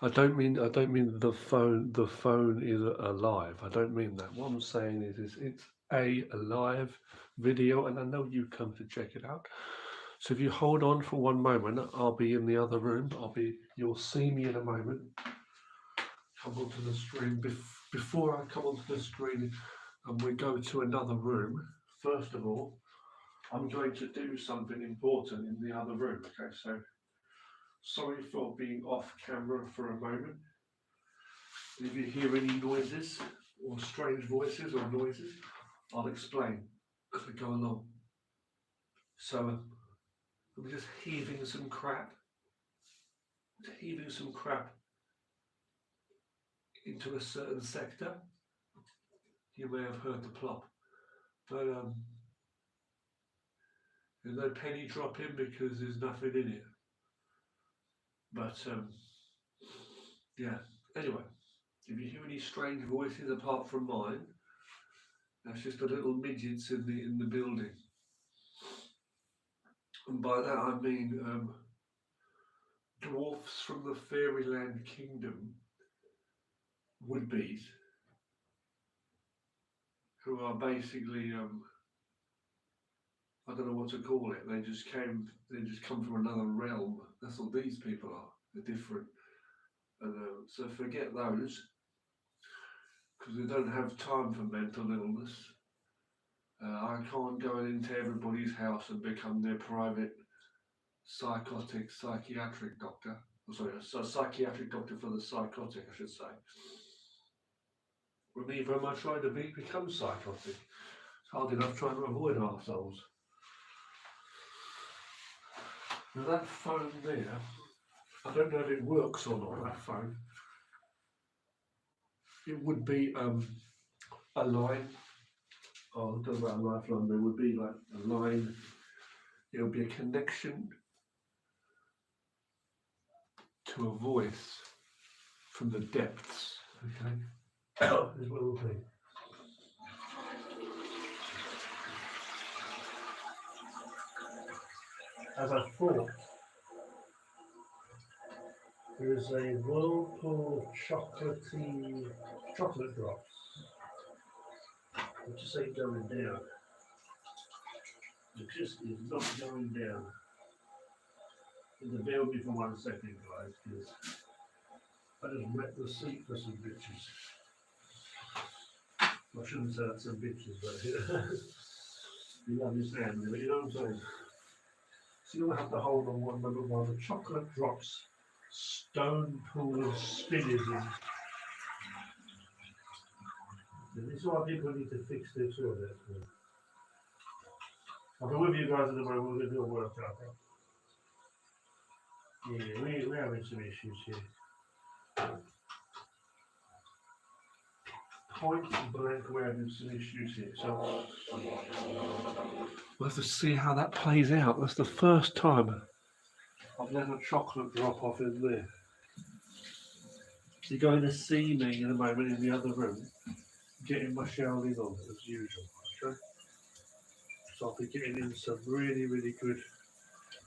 I don't mean the phone is alive. I don't mean that. What I'm saying is it's a live video, and I know you come to check it out. So if you hold on for one moment, I'll be in the other room. You'll see me in a moment. Come onto the screen. Before I come onto the screen and we go to another room, first of all, I'm going to do something important in the other room. Okay, so sorry for being off camera for a moment. If you hear any noises or strange voices or noises, I'll explain as we go along. So I'm just heaving some crap, into a certain sector. You may have heard the plop, but there's no penny dropping because there's nothing in it. But yeah. Anyway, if you hear any strange voices apart from mine, that's just the little midgets in the building. And by that I mean dwarfs from the fairyland kingdom, would-be's, who are basically I don't know what to call it. They just come from another realm. That's what these people are. They're different, and so forget those because they don't have time for mental illness. I can't go into everybody's house and become their private psychiatric doctor. Oh, sorry, a psychiatric doctor for the psychotic, I should say. Or neither am I trying to become psychotic. It's hard enough trying to avoid ourselves. Now that phone there, I don't know if it works or not. That phone, it would be a line. Oh, I don't know about a lifeline. There would be like a line. It would be a connection to a voice from the depths. Okay. This will be. As I thought, there is a whirlpool of chocolate drops. It just ain't going down. It just is not going down. Bear with me for 1 second, guys, because I just wrecked the seat for some bitches. I shouldn't say that's some bitches, but you understand, but you know what I'm saying? So you'll have to hold on one moment while the chocolate drops stone pool of spinach in. And this is why people need to fix their toilets. I'll be with you guys in a moment, we're going to do a workout. Yeah, we're having some issues here. Point blank, we're having some issues here. So we'll have to see how that plays out. That's the first time I've let a chocolate drop off in there. So you're going to see me in a moment in the other room, getting my shouting on as usual. Okay? So I'll be getting in some really, really good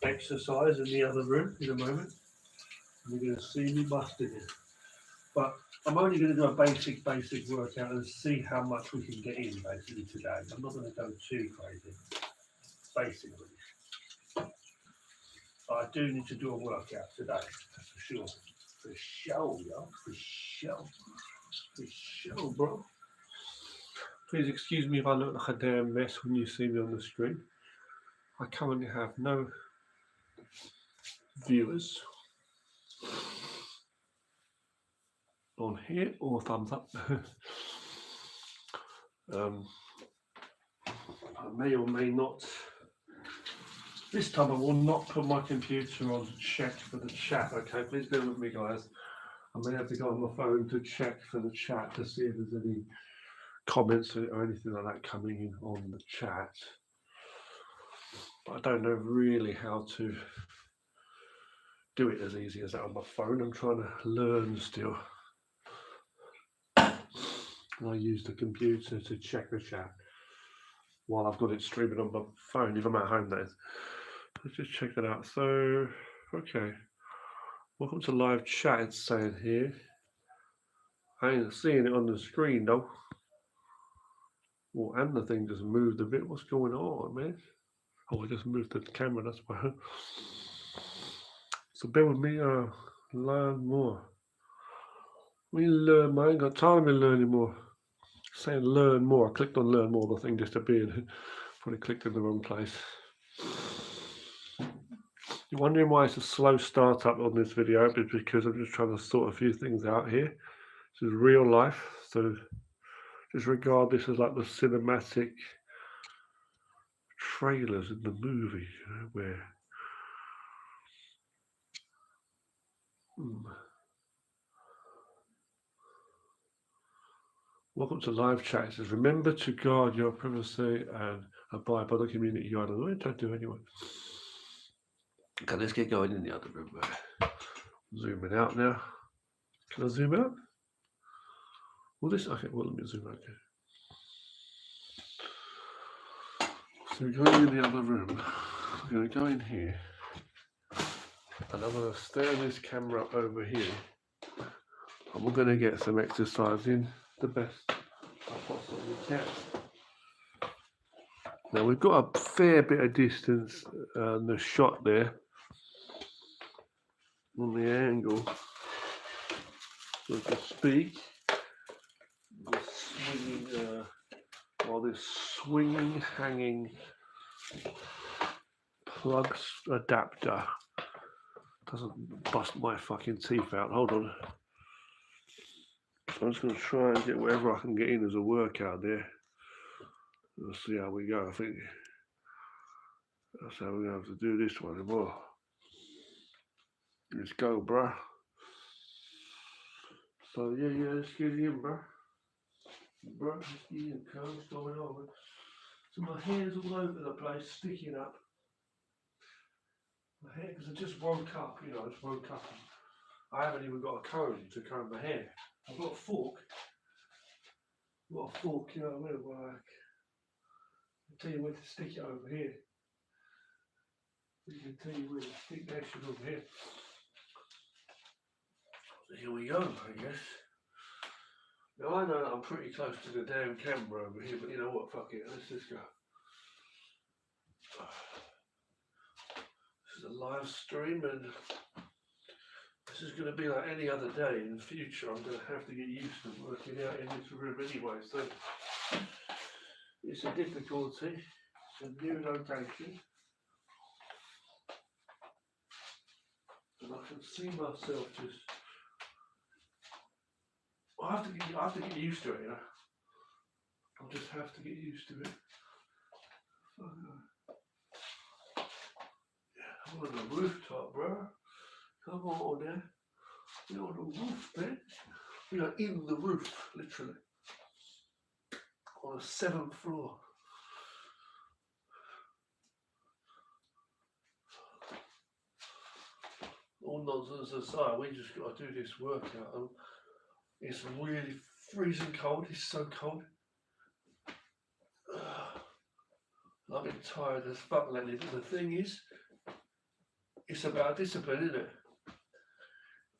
exercise in the other room in a moment. You're going to see me busting it. But I'm only going to do a basic workout and see how much we can get in basically today. I'm not going to go too crazy, basically. But I do need to do a workout today, that's for sure. For sure, yo. For sure. For sure, bro. Please excuse me if I look like a damn mess when you see me on the screen. I currently have no viewers on here or thumbs up. I may or may not. This time I will not put my computer on to check for the chat. Okay, please bear with me, guys. I may have to go on my phone to check for the chat to see if there's any comments or anything like that coming in on the chat. But I don't know really how to do it as easy as that on my phone. I'm trying to learn still. I use the computer to check the chat while I've got it streaming on my phone, if I'm at home, that is. Let's just check that out. So, okay. Welcome to live chat, it's saying here. I ain't seeing it on the screen though. Well, and the thing just moved a bit. What's going on, man? Oh, I just moved the camera, that's why. So bear with me, learn more. We learn more. I ain't got time to learn anymore. Saying learn more. I clicked on learn more, the thing disappeared. Probably clicked in the wrong place. You're wondering why it's a slow startup on this video? It's because I'm just trying to sort a few things out here. This is real life, so just regard this as like the cinematic trailers in the movie, you know, where welcome to live chat. It says, remember to guard your privacy and abide by the community guidelines. Don't do anyway. Okay, let's get going in the other room. Zooming out now. Can I zoom out? Well, this, okay, well, let me zoom out. Okay. So we're going in the other room. We're going to go in here. And I'm going to stand this camera up over here. And we're going to get some exercise in the best I possibly can. Now we've got a fair bit of distance on the shot there. On the angle. So to speak. This swinging, hanging plugs adapter doesn't bust my fucking teeth out. Hold on. So I'm just going to try and get whatever I can get in as a workout there. We'll see how we go. I think that's how we're going to have to do this one more. Let's go, bruh. So yeah, let's get in, bruh. Bruh, let's get in. What's going on? So my hair's all over the place, sticking up. My hair, because I just woke up, you know, I just woke up. I haven't even got a comb to comb my hair. I've got a fork. You know what I mean? Like, I'll tell you where to stick it over here. I can tell you where to stick that shit over here. So here we go, I guess. Now I know that I'm pretty close to the damn camera over here, but you know what, fuck it, let's just go. This is a live stream and this is going to be like any other day in the future. I'm going to have to get used to working out in this room anyway, so it's a difficulty. It's a new location. And I can see myself just... I have to get used to it, you know. I'll just have to get used to it. Yeah, I'm on the rooftop, bro. Come on there. We're on the roof, man. We are in the roof, literally. On the 7th floor. All nonsense aside, we just got to do this workout. It's really freezing cold. It's so cold. I've been tired as fuck lately, but the thing is, it's about discipline, isn't it?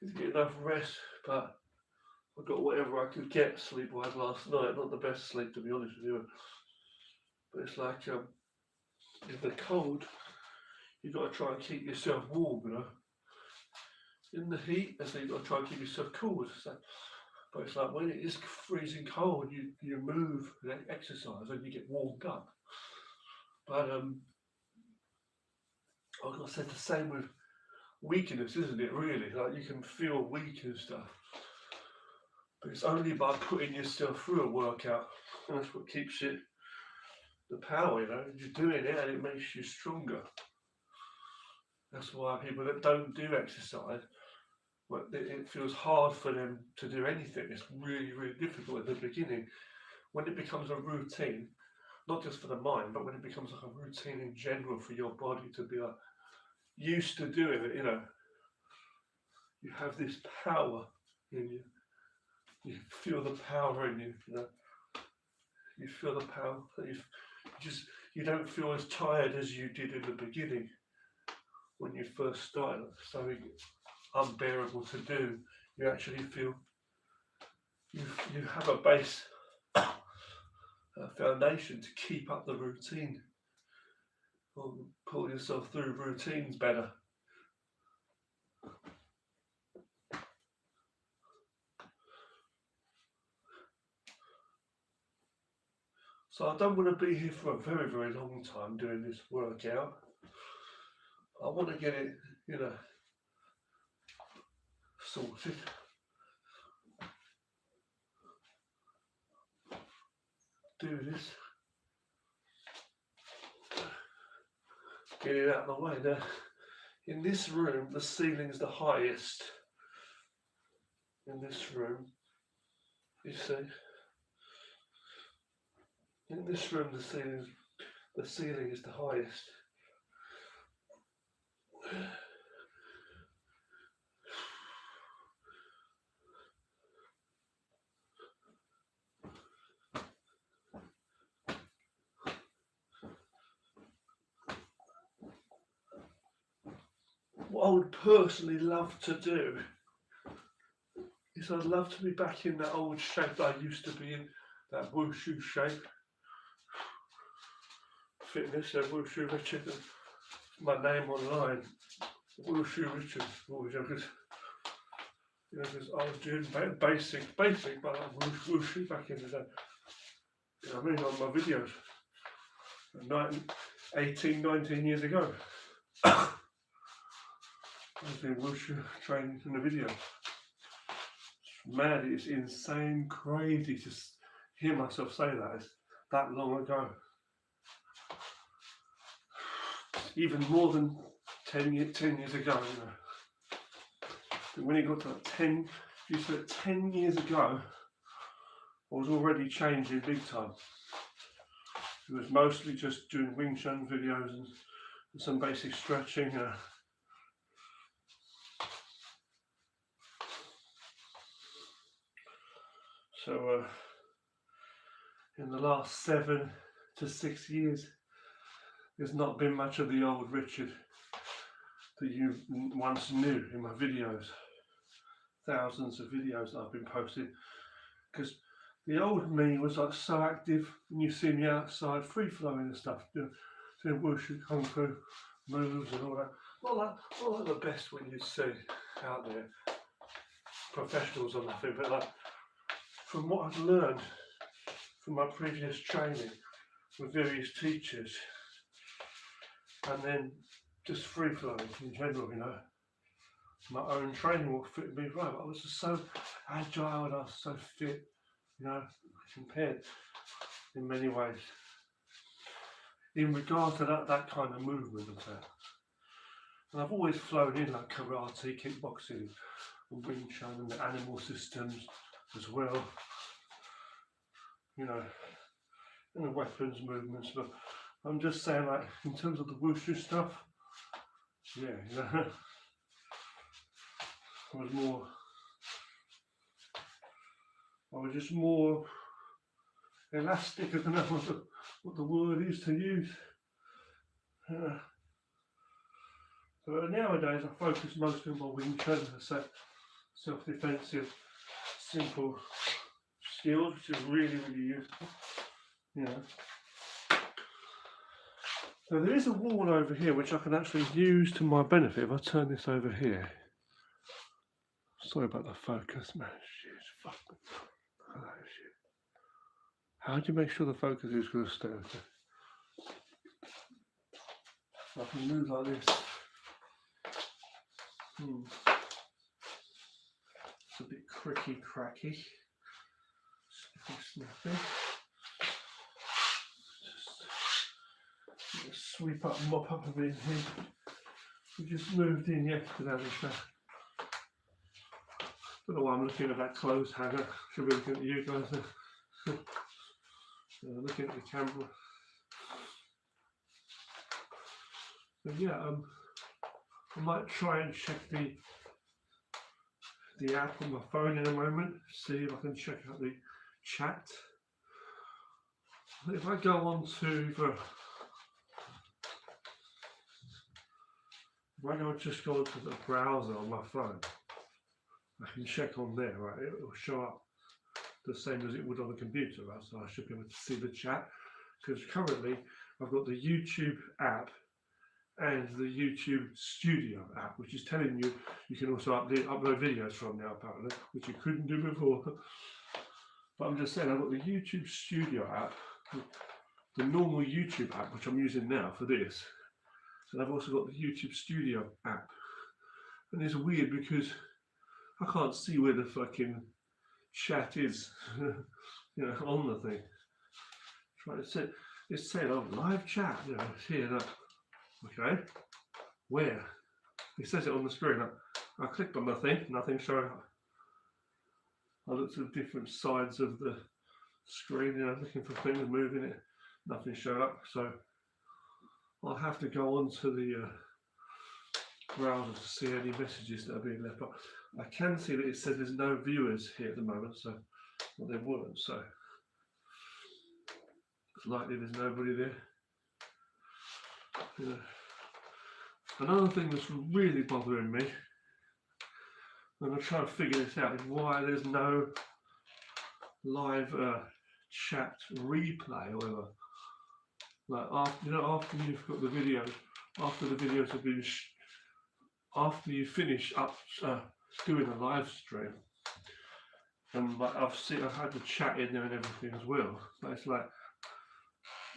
To get enough rest, but I got whatever I could get sleep-wise last night. Not the best sleep, to be honest with you. But it's like, in the cold, you've got to try and keep yourself warm, you know. In the heat, so you've got to try and keep yourself cool. So, but it's like when it is freezing cold, you move and exercise and you get warmed up. But like I said, the same with weakness, isn't it? Really, like you can feel weak and stuff, but it's only by putting yourself through a workout. And that's what keeps it the power. You know, you're doing it and it makes you stronger. That's why people that don't do exercise, well, it feels hard for them to do anything. It's really, really difficult at the beginning. When it becomes a routine, not just for the mind, but when it becomes like a routine in general for your body to be like used to doing it, you know, you have this power in you. You feel the power in you, you know. You feel the power. You don't feel as tired as you did in the beginning when you first started. So unbearable to do. You actually feel you have a base, a foundation to keep up the routine, or pull yourself through routines better. So I don't want to be here for a very, very long time doing this workout. I want to get it, sorted. Do this. Get it out of the way. Now, in this room, the ceiling's the highest. In this room, you see. In this room, the ceiling is the highest. What I would personally love to do is I'd love to be back in that old shape that I used to be in, that wushu shape. Fitness, Wushu Richard, my name online, Wushu Richard, because I was doing basic, but like wushu back in the day. You know what I mean, on my videos, 18, 19 years ago. I was doing wushu training in the video. It's mad, it's insane, crazy to hear myself say that. It's that long ago. Even more than 10 years ago, When it got to 10 years ago, I was already changing big time. It was mostly just doing Wing Chun videos and some basic stretching. So in the last 7 to 6 years, there's not been much of the old Richard that you once knew in my videos. Thousands of videos that I've been posting, because the old me was like so active. When you see me outside, free flowing and stuff, doing wushu, kung fu moves and all that. Not like the best when you see out there, professionals or nothing, but like from what I've learned from my previous training with various teachers, and then just free flowing in general, my own training will fit me right. I was just so agile and I was so fit, compared in many ways. In regard to that kind of movement and that. And I've always flown in like karate, kickboxing, and Wing Chun and the animal systems as well. And the weapons movements, but I'm just saying, like, in terms of the wushu stuff, I was just more elastic. I don't know what the word is to use. So nowadays I focus mostly on my Wing Chun, self-defensive, simple skills, which is really, really useful. So there is a wall over here which I can actually use to my benefit if I turn this over here. Sorry about the focus, man. Shit, fucking. Oh, shit. How do you make sure the focus is going to stay? I can move like this. It's a bit cracky. Snappy. Just sweep up and mop up a bit here. We just moved in yesterday. Don't know why I'm looking at that clothes hanger. Should be looking at you guys. Looking at the camera. So I might try and check the app on my phone in a moment. See if I can check out the chat. If I go on to when I just go to the browser on my phone, I can check on there, right? It will show up the same as it would on the computer, right? So I should be able to see the chat. Because currently I've got the YouTube app and the YouTube Studio app, which is telling you you can also upload videos from now, apparently, which you couldn't do before. But I'm just saying, I've got the YouTube Studio app, the normal YouTube app, which I'm using now for this, and I've also got the YouTube Studio app. And it's weird because I can't see where the fucking chat is, you know, on the thing. Try to say, it's saying, oh, live chat, you know, it's here, that. Okay, where? It says it on the screen. I clicked on the thing, nothing showing up. I looked at different sides of the screen, you know, looking for things, moving it, nothing showed up. So I'll have to go onto the browser to see any messages that are being left. But I can see that it says there's no viewers here at the moment, so well, there weren't. So it's likely there's nobody there. You know. Another thing that's really bothering me, and I'm trying to figure this out, is why there's no live chat replay or whatever. Like after, you know, after you've got the videos, after the videos have been, after you finish up doing a live stream, and like I've had the chat in there and everything as well. But it's like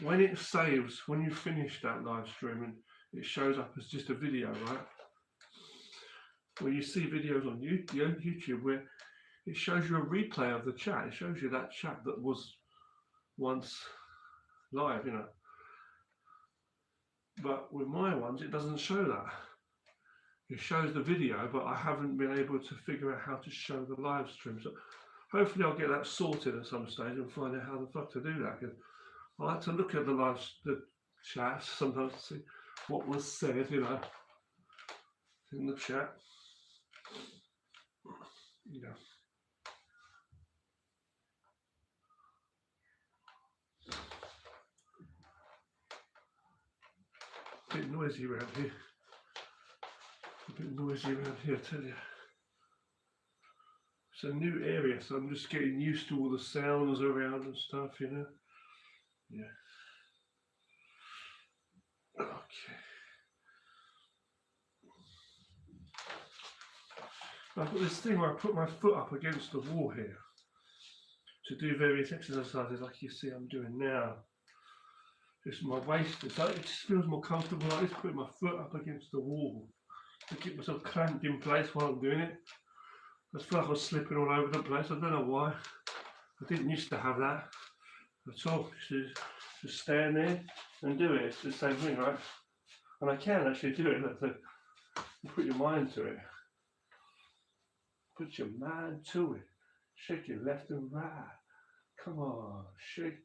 when it saves, when you finish that live stream and it shows up as just a video, right? Well, you see videos on YouTube where it shows you a replay of the chat. It shows you that chat that was once live, you know. But with my ones, it doesn't show that. It shows the video, but I haven't been able to figure out how to show the live stream. So hopefully I'll get that sorted at some stage and find out how the fuck to do that. Because I like to look at the chats sometimes to see what was said, you know, in the chat. Yeah. A bit noisy around here. A bit noisy around here, I tell you. It's a new area, so I'm just getting used to all the sounds around and stuff, you know. Yeah. Okay. I've got this thing where I put my foot up against the wall here to do various exercises like you see I'm doing now. Just my waist, so it just feels more comfortable. I just put my foot up against the wall to keep myself clamped in place while I'm doing it. I feel like I was slipping all over the place. I don't know why. I didn't used to have that at all. Just stand there and do it. It's the same thing, right? And I can actually do it. Like, you put your mind to it. Put your mind to it. Shake it left and right. Come on, shake.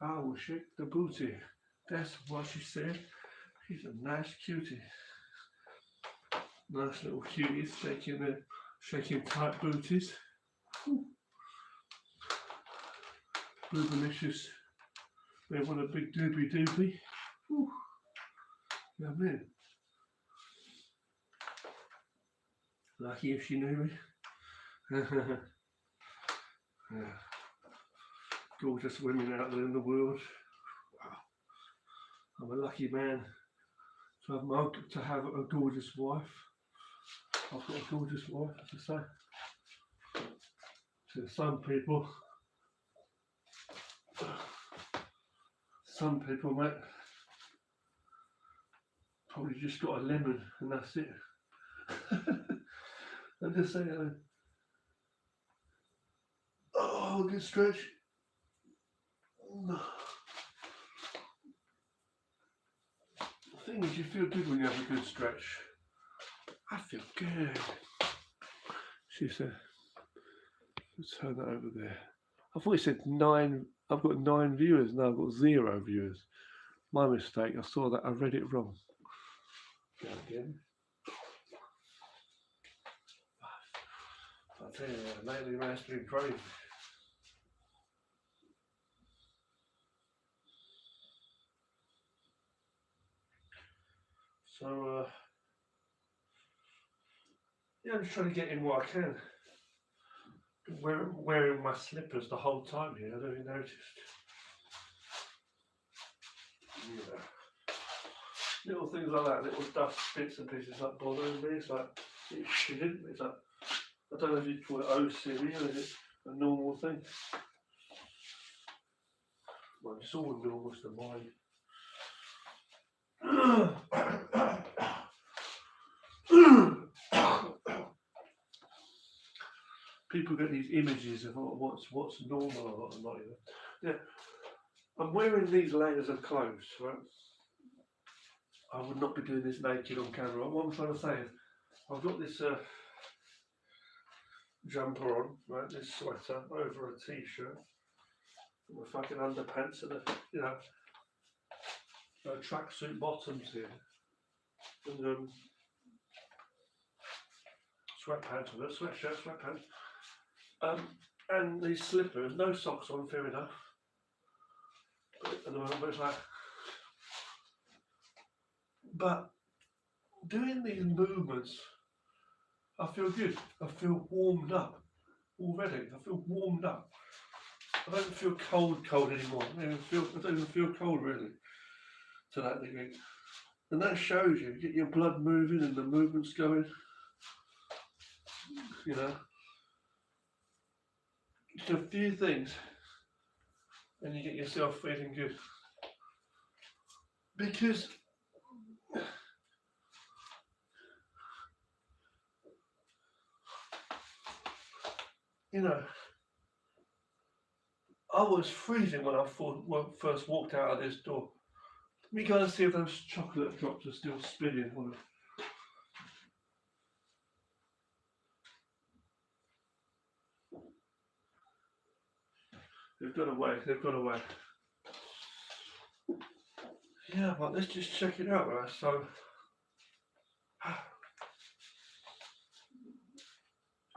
I will shake the booty. That's what she said. She's a nice cutie. Nice little cuties shaking tight booties. Boobalicious. They want a big doobie doobie. You know what I mean? Lucky if she knew me. Yeah. Gorgeous women out there in the world. Wow. I'm a lucky man to have a gorgeous wife. I've got a gorgeous wife, as I say. To some people, mate, probably just got a lemon and that's it. I'm just saying, oh, good stretch. The thing is, you feel good when you have a good stretch. I feel good. She said, let's turn that over there. I thought it said 9. I've got 9 viewers. No, I've got 0 viewers. My mistake. I saw that. I read it wrong. Go again. I tell you, lately man's been crazy. So, Yeah, I'm just trying to get in what I can. Wearing my slippers the whole time here. I don't even noticed. Yeah. Little things like that, little dust bits and pieces that bothering me. It's like it shouldn't. It's like I don't know if you call it OCD or is it a normal thing. Well, it's all normal to mine. People get these images of what's normal or not. Yeah, I'm wearing these layers of clothes, right? I would not be doing this naked on camera. What I'm trying to say is, I've got this jumper on, right? This sweater over a t-shirt, and my fucking underpants and tracksuit bottoms here, and sweatpants with a sweatshirt, sweatpants, and these slippers, no socks on, fair enough. At the moment, but it's like, but doing these movements, I feel good. I feel warmed up already. I feel warmed up. I don't feel cold anymore. I don't even feel cold really to that degree. And that shows you get your blood moving and the movements going. You know, just a few things, and you get yourself feeling good. Because you know, I was freezing when I first walked out of this door. Let me go and see if those chocolate drops are still spinning on it. They've got away. Yeah, but let's just check it out, right? So, I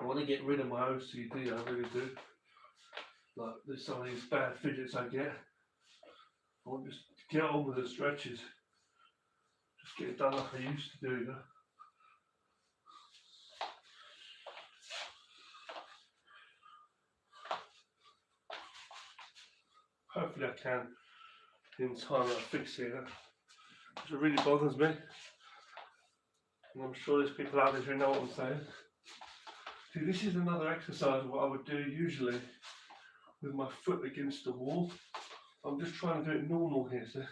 want to get rid of my OCD, I really do. Like, there's some of these bad fidgets I get. I want to just get on with the stretches. Just get it done like I used to do, you know. Hopefully I can, in time, fix it. Because it really bothers me. And I'm sure there's people out there who know what I'm saying. See, this is another exercise of what I would do usually with my foot against the wall. I'm just trying to do it normal here, so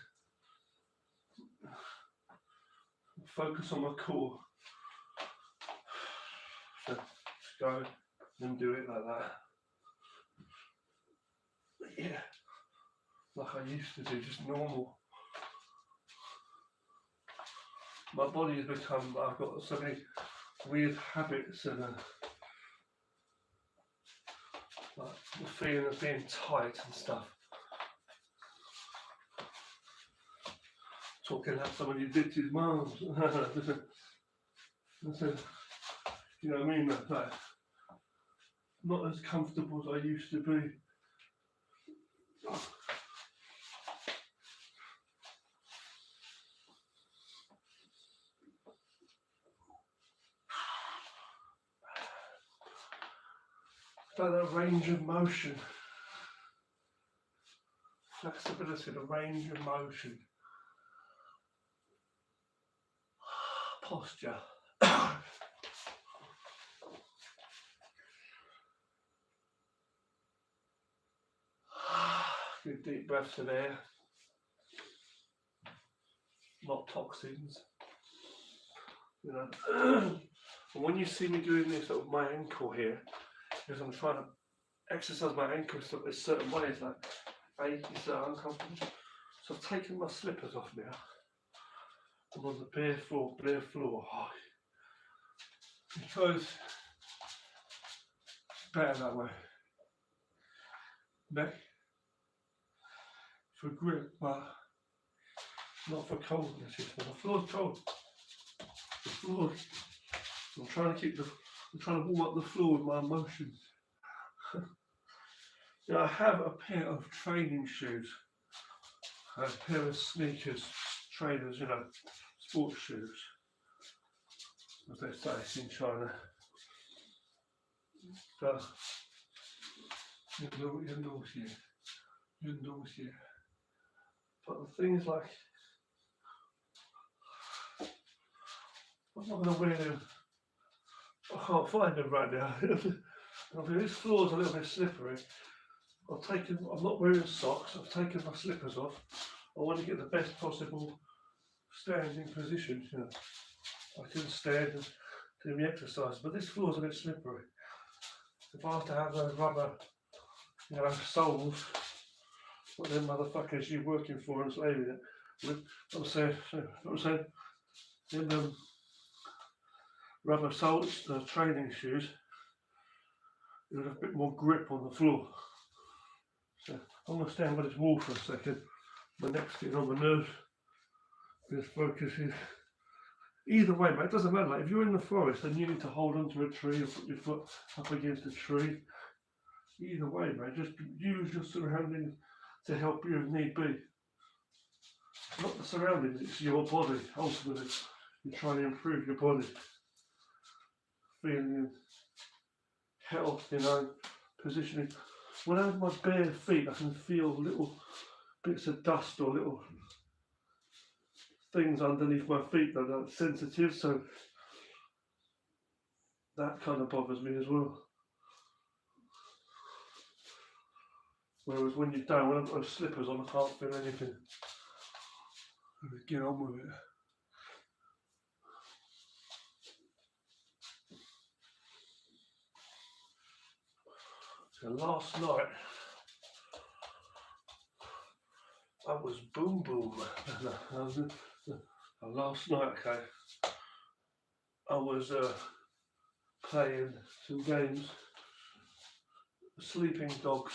focus on my core. So just go and do it like that. But yeah, like I used to do, just normal. My body has become, I've got so many weird habits and like the feeling of being tight and stuff. Talking like somebody did to his mum. You know what I mean? Like, not as comfortable as I used to be. But the range of motion. Flexibility, the range of motion. Posture. Good deep breaths of air. Not toxins. You know. And when you see me doing this with my ankle here, because I'm trying to exercise my ankle a certain way, it's like it's uncomfortable. So I've taken my slippers off now. I'm on the bare floor. Oh, because it's better that way. Neck for grip, but not for coldness. The floor's cold. The floor. I'm trying to warm up the floor with my emotions. You know, I have a pair of training shoes, a pair of sneakers, trainers, you know, sports shoes, as they say in China. But the thing is, like, I'm not going to wear them. I can't find them right now. This floor's a little bit slippery. I'm not wearing socks. I've taken my slippers off. I want to get the best possible standing position. You know, I can stand and do my exercise, but this floor's a bit slippery. If I have to have those rubber, soles, what them motherfuckers you working for and slaving it with, I'm saying, them rubber soles, the training shoes, you would have a bit more grip on the floor. So I'm going to stand by this wall for a second. My neck's getting on my nerves. This focus is. Either way, mate, it doesn't matter. Like, if you're in the forest and you need to hold onto a tree or put your foot up against a tree, either way, mate, just use your surroundings to help you if need be. Not the surroundings, it's your body. Ultimately, you're trying to improve your body. Feeling in health, positioning. When I have my bare feet, I can feel little bits of dust or little things underneath my feet that are sensitive, so that kind of bothers me as well. Whereas when you don't, when I've got slippers on, I can't feel anything. Get on with it. So last night, I was boom boom. Last night, okay, I was playing some games. Sleeping Dogs.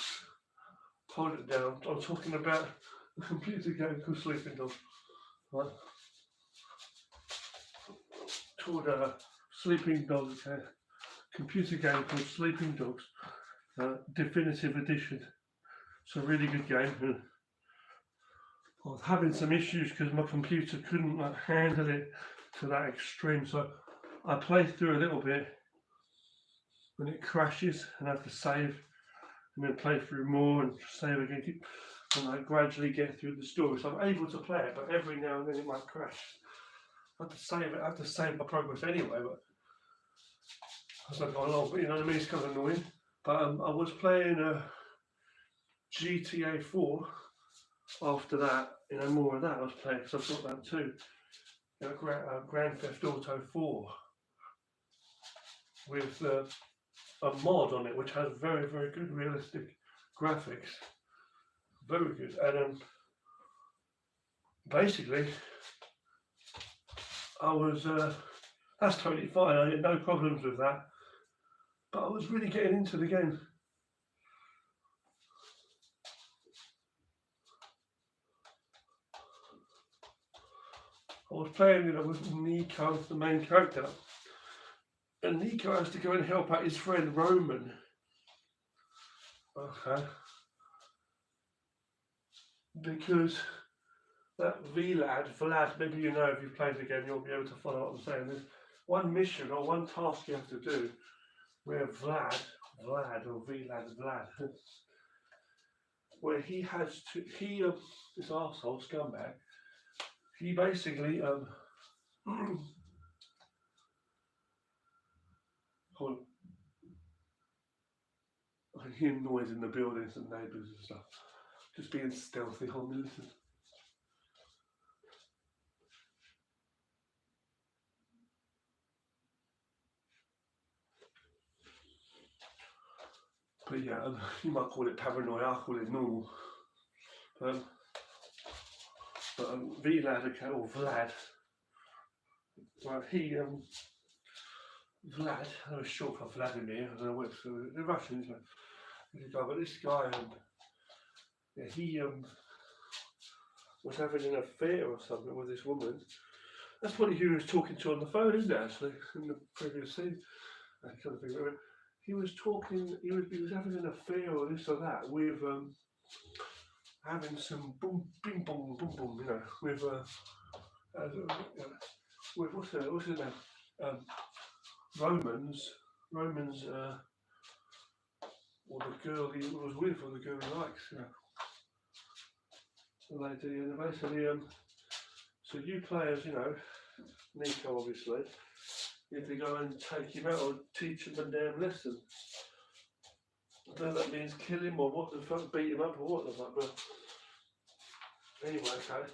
Hold it down. I'm talking about a computer game called Sleeping Dogs. Right? Called Sleeping Dogs. Okay? Computer game called Sleeping Dogs. Definitive Edition. It's a really good game. I was having some issues because my computer couldn't handle it to that extreme, so I played through a little bit. When it crashes, and I have to save, and then play through more and save again, and I gradually get through the story. So I'm able to play it, but every now and then it might crash. I have to save it. I have to save my progress anyway, but as I go along, but you know what I mean. It's kind of annoying. But I was playing GTA 4. After that, more of that I was playing because I thought that too. Grand Theft Auto 4 with a mod on it which has very, very good realistic graphics. Very good. And basically, I was, that's totally fine. I had no problems with that. But I was really getting into the game. I was playing with Nico, the main character, and Nico has to go and help out his friend Roman. Okay. Because that Vlad, maybe you know if you've played the game, you'll be able to follow what I'm saying. There's one mission or one task you have to do where Vlad, where he has to, this arsehole scumbag, he basically, hold on. I can hear noise in the buildings and neighbours and stuff. Just being stealthy, hold me, listen. But yeah, you might call it paranoia, I call it normal. But Vlad, or Vlad, well, Vlad, I was short for Vladimir, I don't know what, so the Russians, but this guy, yeah, he was having an affair or something with this woman. That's what he was talking to on the phone, isn't it, actually, in the previous scene? That kind of thing. He was talking, he was having an affair or this or that with having some boom, bing, bong, boom, boom, with what's his name? Roman's the girl he was with, or the girl he likes, you know. So they do, and basically, so you players, you know, Nico obviously, you have to go and take him out or teach him a damn lesson. I don't know if that means kill him or what the fuck, beat him up or what the fuck, but anyway, okay.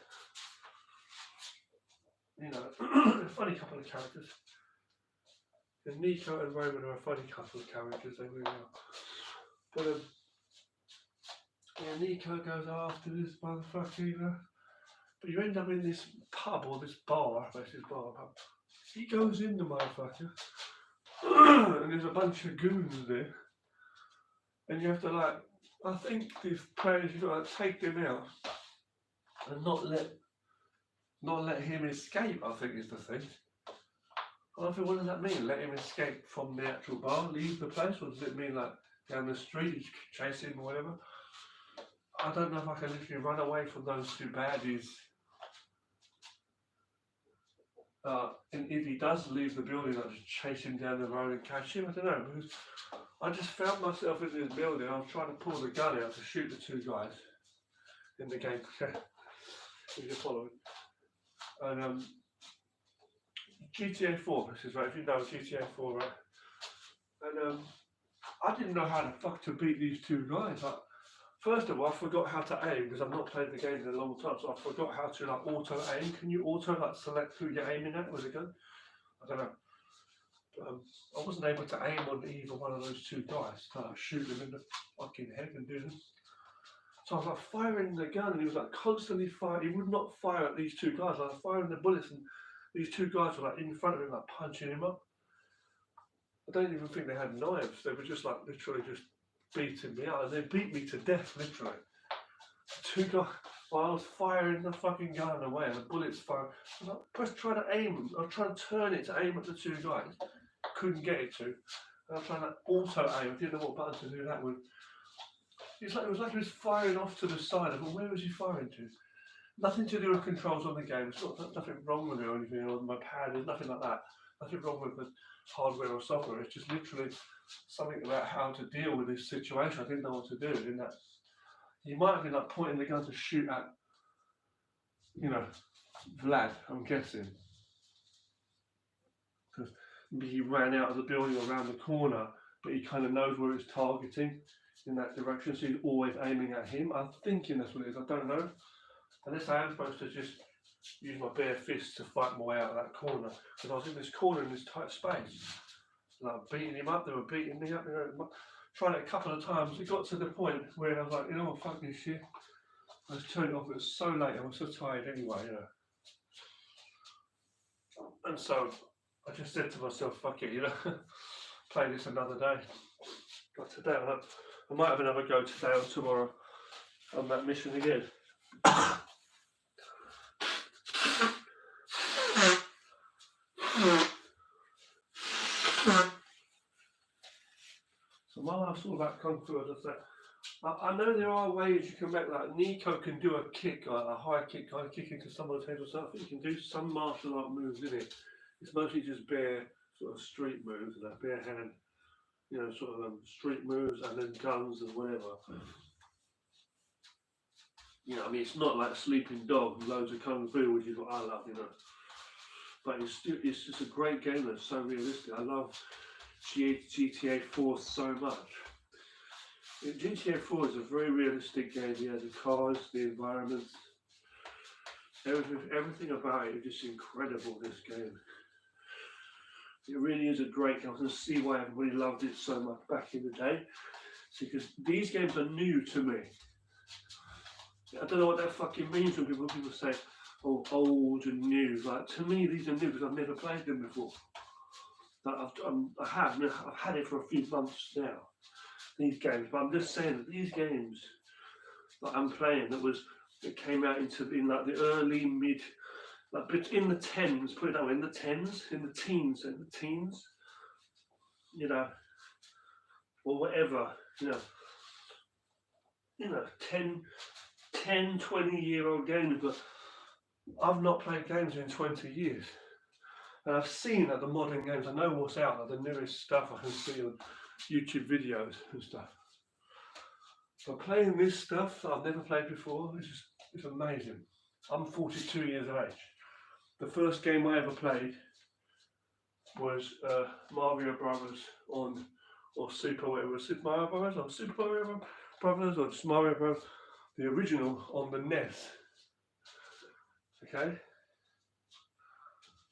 You know, a funny couple of characters. And Nico and Roman are a funny couple of characters, they really are. But yeah, Nico goes after this motherfucker, you know. But you end up in this pub or this bar, basically bar pub. He goes in the motherfucker, and there's a bunch of goons there. And you have to like, I think these players, you've got to like, take them out and not let him escape, I think is the thing. I think, what does that mean? Let him escape from the actual bar, leave the place, or does it mean like down the street, chase him or whatever? I don't know if I can literally run away from those two baddies. And if he does leave the building, I'll just chase him down the road and catch him. I don't know, because I just found myself in this building. I was trying to pull the gun out to shoot the two guys in the game. If you're following. And GTA 4, this is right, if you know GTA 4, right? And I didn't know how the fuck to beat these two guys. Like, first of all, I forgot how to aim because I've not played the game in a long time, so I forgot how to like auto aim. Can you auto like select who you're aiming at with a gun? I don't know. I wasn't able to aim on either one of those two guys. So I shoot them in the fucking head and do them. So I was like firing the gun, and he was like constantly firing. He would not fire at these two guys. I was firing the bullets, and these two guys were like in front of him, like punching him up. I don't even think they had knives. They were just like literally just beating me up, and they beat me to death, literally. Two guys, while I was firing the fucking gun away, and the bullets firing. I was like, trying to aim. I was trying to turn it to aim at the two guys. Couldn't get it to. And I was trying to auto aim. I didn't know what button to do that with. It was like he was firing off to the side. I thought, where was he firing to? Nothing to do with controls on the game. It's not nothing wrong with it or anything on my pad. There's nothing like that. Nothing wrong with the hardware or software. It's just literally something about how to deal with this situation. I didn't know what to do. In that, he might have been like pointing the gun to shoot at, you know, Vlad. I'm guessing because he ran out of the building around the corner, but he kind of knows where he's targeting in that direction, so he's always aiming at him. I'm thinking that's what it is. I don't know. Unless I am supposed to just use my bare fists to fight my way out of that corner. Because I was in this corner in this tight space. And I was beating him up, they were beating me up, you know, trying it a couple of times. It got to the point where I was like, you know what, fuck this shit. I was turning it off, it was so late, I was so tired anyway, you know. And so I just said to myself, fuck it, you know, play this another day. But today, I might have another go today or tomorrow on that mission again. So while I was all about Kung Fu, I know there are ways you can make, like Nico can do a kick, like a high kick, kind of kick into someone's head or something. You can do some martial art moves in it. It's mostly just bare sort of street moves, like bare hand, you know, sort of street moves and then guns and whatever. You know, I mean, it's not like Sleeping Dog, loads of Kung Fu, which is what I love, you know. But it's just a great game that's so realistic. I love GTA 4 so much. GTA 4 is a very realistic game. You know, the cars, the environments, everything about it is just incredible, this game. It really is a great game. I can see why everybody loved it so much back in the day. Because these games are new to me. I don't know what that fucking means when people say, oh, old and new. Like, to me, these are new because I've never played them before. Like, I've had it for a few months now, these games. But I'm just saying that these games that I'm playing that came out in like the early, mid, like in the tens, put it that way, in the teens, you know, or whatever, you know, 10, 20-year-old games, but I've not played games in 20 years. And I've seen the modern games, I know what's out, like the newest stuff I can see on YouTube videos and stuff. So playing this stuff that I've never played before, it's amazing. I'm 42 years of age. The first game I ever played was Mario Brothers or Super whatever, Super Mario Brothers or Super Mario Brothers or just Mario Brothers, the original on the NES. Okay?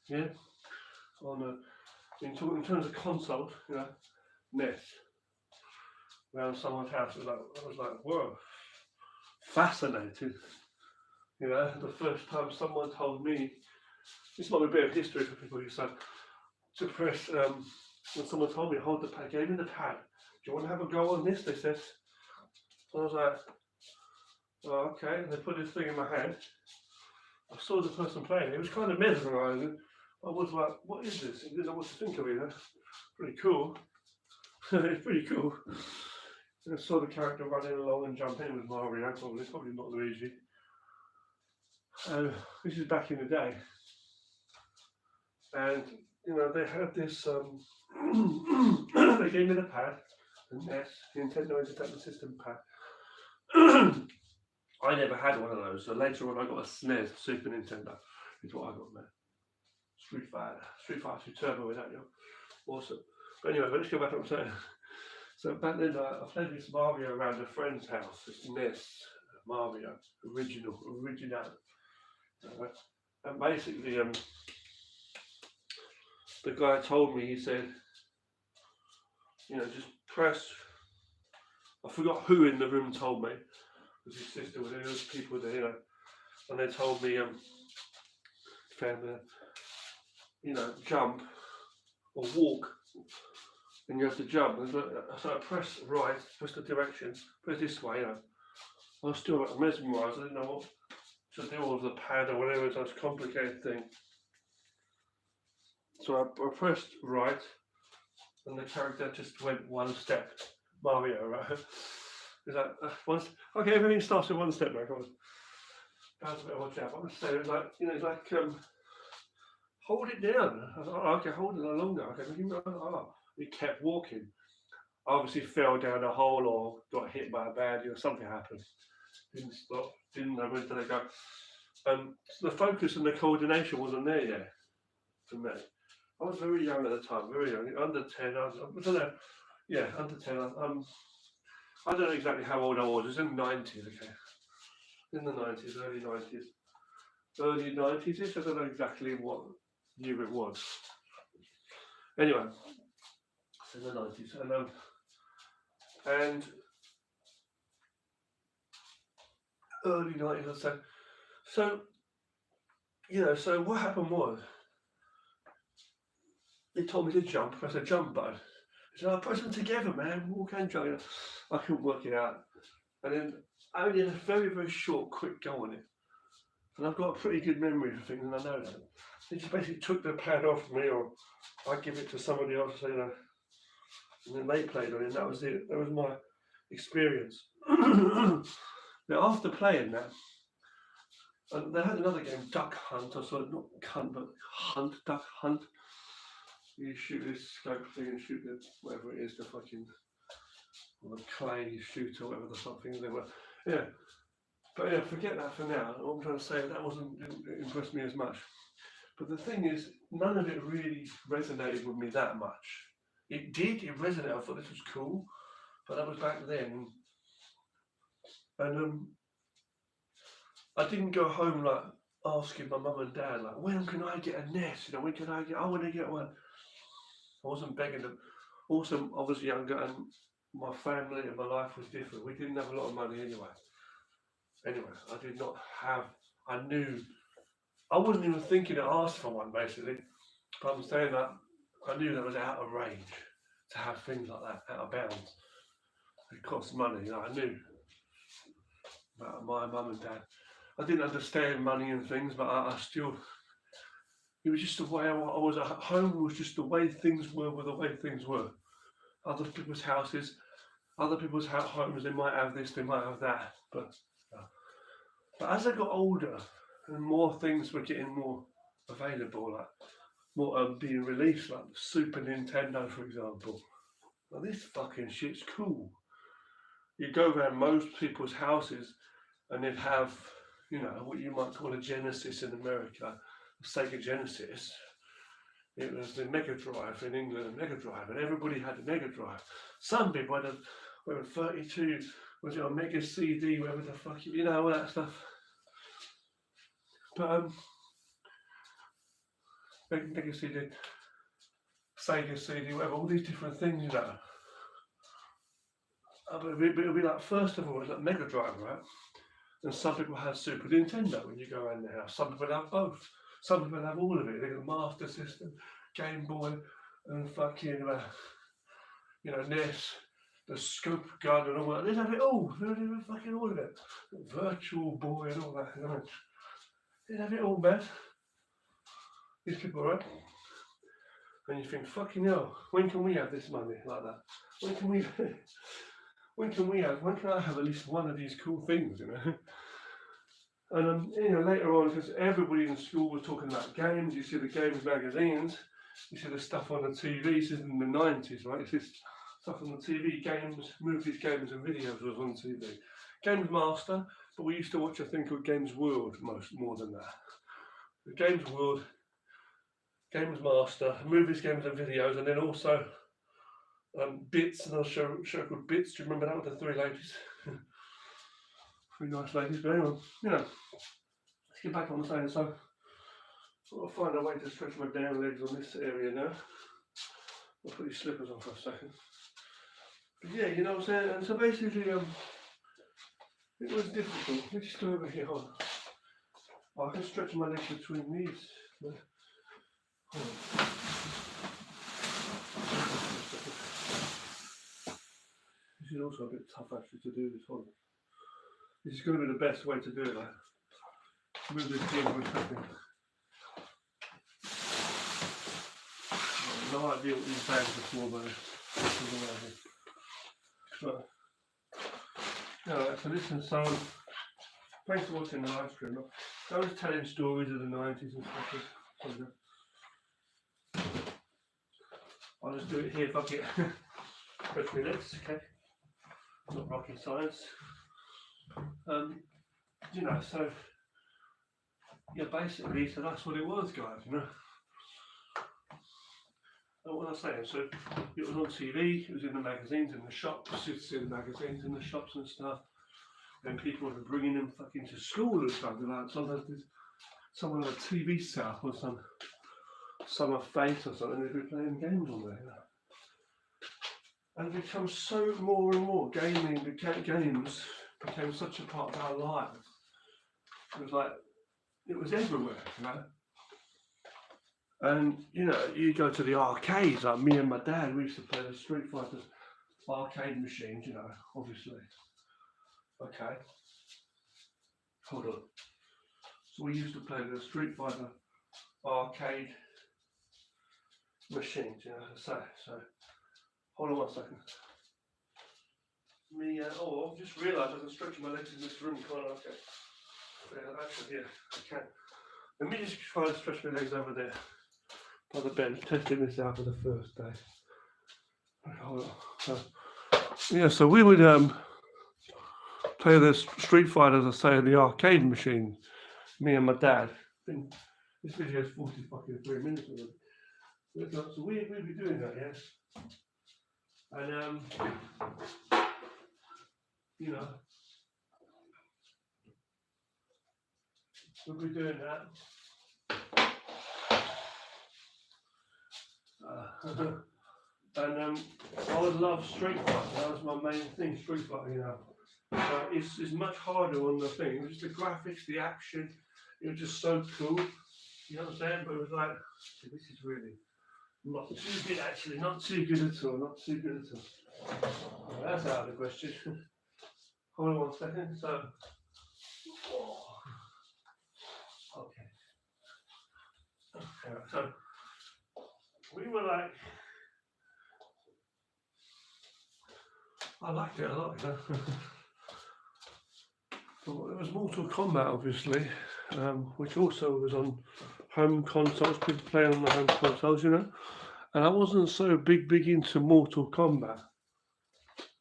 Yeah? In terms of consoles, you know, NES. Around someone's house, I was like, whoa, fascinated. You know, the first time someone told me, this might be a bit of history for people who said, to press, when someone told me, hold the pad, gave me the pad, do you want to have a go on this? They said, so I was like, oh, okay, and they put this thing in my hand. I saw the person playing, it was kind of mesmerising. I was like, what is this? I didn't know what to think of it. Pretty cool. It's pretty cool. And I saw the character running along and jumping with Mario, probably not Luigi. This is back in the day. And, you know, they had this, they gave me the pad, the NES, the Nintendo Entertainment System pad. I never had one of those, so later on I got a SNES, Super Nintendo, is what I got there. Street Fighter 2 Turbo with that, you know. Awesome. But anyway, let's go back to what I'm saying. So back then I played this Mario around a friend's house, this NES Mario, original. And basically, the guy told me, he said, you know, just press, I forgot who in the room told me, because his sister was there, there was people there, you know, and they told me, you know, jump or walk, and you have to jump. And so I press right, press the direction, press this way, you know. I was still mesmerised, I didn't know what to do with the pad or whatever, it's a complicated thing. So I pressed right, and the character just went one step. Mario, right? Is that once? Okay, everything starts with one step, mate. I was a bit watch out. I was saying, it was like, you know, it's like hold it down. I was like, oh, okay, hold it a little longer. Okay, he kept walking. I obviously fell down a hole or got hit by a baddie or something happened. Didn't stop. Didn't know where to let go. The focus and the coordination wasn't there yet for me. I was very young at the time, very young, under 10. I don't know. Yeah, under 10. I don't know exactly how old I was. It was in the 90s, okay. In the 90s, early 90s. Early 90s-ish. I don't know exactly what year it was. Anyway, it's in the 90s. And early 90s, I'd say. So, you know, so what happened was, they told me to jump, press a jump button. I said, press them together, man, walk and jump. I couldn't work it out. And then I only had a very, very short, quick go on it. And I've got a pretty good memory of things, and I know that. They just basically took the pad off me, or I'd give it to somebody else, you know, and then they played on it, and that was it. That was my experience. Now, after playing that, and they had another game, Duck Hunt, or sort of not Hunt, but Hunt, Duck Hunt. You shoot this scope thing and shoot the, whatever it is, the fucking, or the clay shooter, whatever the fuck things they were. Yeah. But yeah, forget that for now. What I'm trying to say, didn't impress me as much. But the thing is, none of it really resonated with me that much. It did, it resonated. I thought this was cool, but that was back then. And I didn't go home like asking my mum and dad, like, when can I get a NES? You know, when can I want to get one. I wasn't begging them. Also, I was younger and my family and my life was different. We didn't have a lot of money anyway. I did not have, I wasn't even thinking to ask for one basically. But I'm saying that I knew that was out of range to have things like that, out of bounds. It cost money, you know, I knew. But my mum and dad, I didn't understand money and things, but I still, it was just the way I was at home, it was just the way things were the way things were. Other people's houses, other people's homes, they might have this, they might have that. But as I got older and more things were getting more available, like more being released, like the Super Nintendo, for example. Now this fucking shit's cool. You go around most people's houses and they'd have, you know, what you might call a Genesis in America, a Sega Genesis. It was the Mega Drive in England, a Mega Drive, and everybody had a Mega Drive. Some people had a 32, was it a Mega CD, whatever the fuck, you know, all that stuff. But Mega CD, Sega CD, whatever, all these different things, you know. But it'll be like, first of all, it's like Mega Drive, right? And some people have Super Nintendo when you go around the house. Some people have both. Some people have all of it. They got Master System, Game Boy, and fucking, you know, NES, the Scope Gun and all that. They have it all. They have fucking all of it. Virtual Boy and all that. You know? They have it all, man. These people, right? And you think, fucking hell, when can we have this money like that? When can we? When can I have at least one of these cool things, you know? And you know, later on, because everybody in school was talking about games, you see the games magazines, you see the stuff on the TV. This is in the 90s, right? It's this stuff on the TV, games, movies, games, and videos was on TV. Games Master, but we used to watch a thing called Games World more than that. The Games World, Games Master, movies, games, and videos, and then also Bits, another show called Bits. Do you remember that with the three ladies? Three nice ladies. But anyway, you know, let's get back on the saying. So, I'll find a way to stretch my down legs on this area now. I'll put these slippers on for a second. But yeah, you know what I'm saying? And so basically, it was difficult. Let's just go over here. Hold on. I can stretch my legs between these. Hold on. This is also a bit tough actually to do this one. This is going to be the best way to do it. Like, move this thing for a second. No idea what these bags are for, but yeah, so listen, so thanks for watching the live stream. I was telling stories of the 90s and stuff. I'll just do it here, fuck it. Stretch my legs, okay? Not rocket science. You know, so yeah, basically, so that's what it was, guys, you know. And what I was saying, so it was on TV, it was in the magazines, in the shops, you'd see the magazines in the shops and stuff. And people were bringing them fucking to school and stuff. Like sometimes there's someone on a TV set up or some summer face or something, they'd be playing games on there, you know. And it becomes so more and more games became such a part of our lives. It was like, it was everywhere, you know. And, you know, you go to the arcades, like me and my dad, we used to play the Street Fighter arcade machines, you know, obviously. Okay. Hold on. So we used to play the Street Fighter arcade machines, you know, as I say, so. Hold on 1 second. I've just realised I can stretch my legs in this room, can't I? Okay. Yeah, actually, yeah, I can. Let me just try to stretch my legs over there by the bench, testing this out for the first day. Hold on. Yeah, so we would play the Street Fighter, as I say, in the arcade machine, me and my dad. This video is 43 minutes already. So we'd be doing that, yeah? And, you know, we'll be doing that. And I would love Street Fighter. That was my main thing, Street Fighter, you know. It's much harder on the thing. It was just the graphics, the action. It was just so cool. You know what I'm saying? But it was like, this is really not too good actually. Not too good at all. Not too good at all. That's out of the question. Hold on 1 second. So, okay. So we were like, I liked it a lot, you know. So it was Mortal Kombat, obviously, which also was on home consoles, people playing on the home consoles, you know. And I wasn't so big into Mortal Kombat,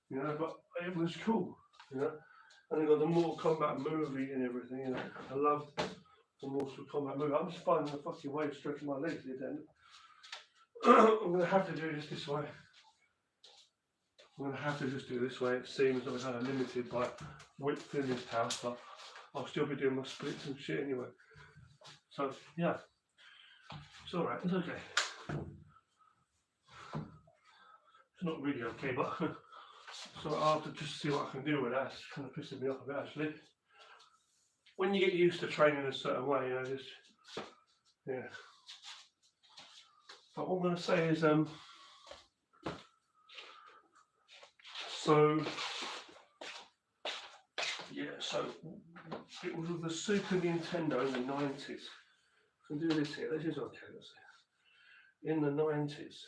you know, but it was cool, you know. And they got the Mortal Kombat movie and everything, you know. I loved the Mortal Kombat movie. I'm just finding the fucking way of stretching my legs here, then. I'm going to have to do this way. I'm going to have to just do this way. It seems that we're kind of limited by width in this house, but I'll still be doing my splits and shit anyway. So, yeah. It's alright, it's okay. It's not really okay, but so I'll have to just see what I can do with that. It's kind of pissing me off a bit, actually. When you get used to training a certain way, you know, just, yeah. But what I'm going to say is, so, yeah, so it was with the Super Nintendo in the 90s. I can do this here, this is okay, let's see. In the 90s.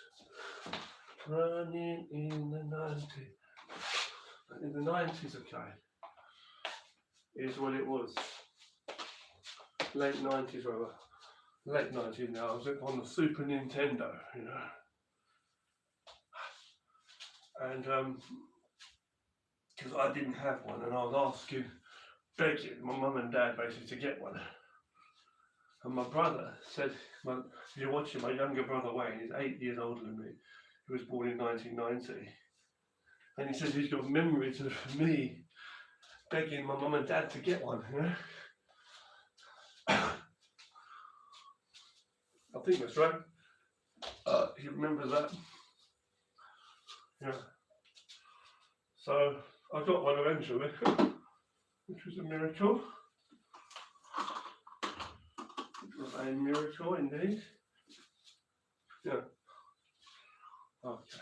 Running in the 90s. In the 90s, okay, is what it was. Late 90s, rather. Late 90s now, I was on the Super Nintendo, you know. And, because I didn't have one, and I was begging my mum and dad basically to get one. And my brother said, if you're watching, my younger brother Wayne, he's 8 years older than me. He was born in 1990. And he said he's got memories of me begging my mum and dad to get one, you know. I think that's right. He remembers that. Yeah. So I got one eventually, which was a miracle. It was a miracle indeed. Yeah. Okay.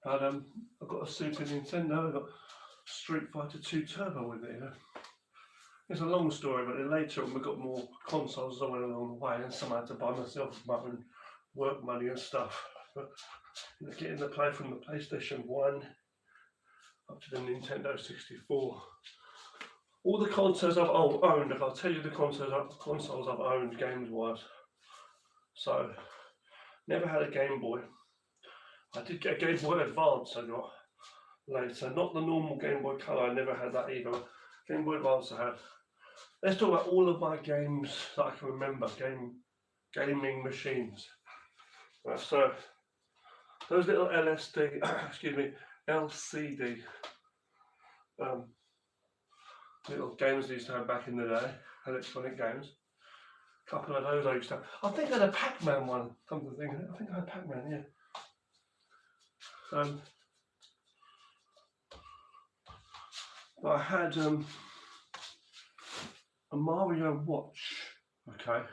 But I got a Super Nintendo. I got Street Fighter 2 Turbo with it. You know? It's a long story, but then later on we got more consoles that went along the way, and some I had to buy myself with my own work money and stuff. But you know, getting to play from the PlayStation 1 up to the Nintendo 64. All the consoles I've owned, if I'll tell you the consoles I've owned games-wise. So, never had a Game Boy. I did get a Game Boy Advance I got later, not the normal Game Boy Color, I never had that either. Game Boy Advance I had. Let's talk about all of my games that I can remember, gaming machines. Right, so, those little LCD little games they used to have back in the day, electronic games. A couple of those I used to have. I think I had a Pac-Man one, come to think of it. I think I had Pac-Man, yeah. But I had a Mario watch, okay?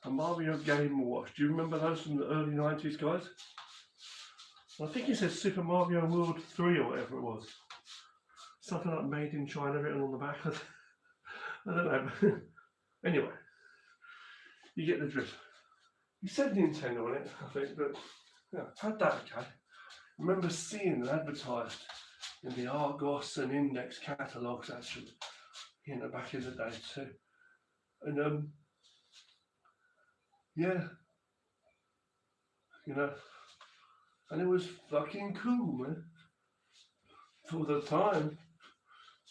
A Mario Game Watch. Do you remember those from the early 90s, guys? I think it says Super Mario World 3 or whatever it was. Something like made in China written on the back. I don't know. Anyway, you get the drift. You said Nintendo on it, I think, but yeah, had that, okay. I remember seeing it advertised in the Argos and Index catalogues, actually, you know, back in the day too. And yeah, you know, and it was fucking cool, man, for the time.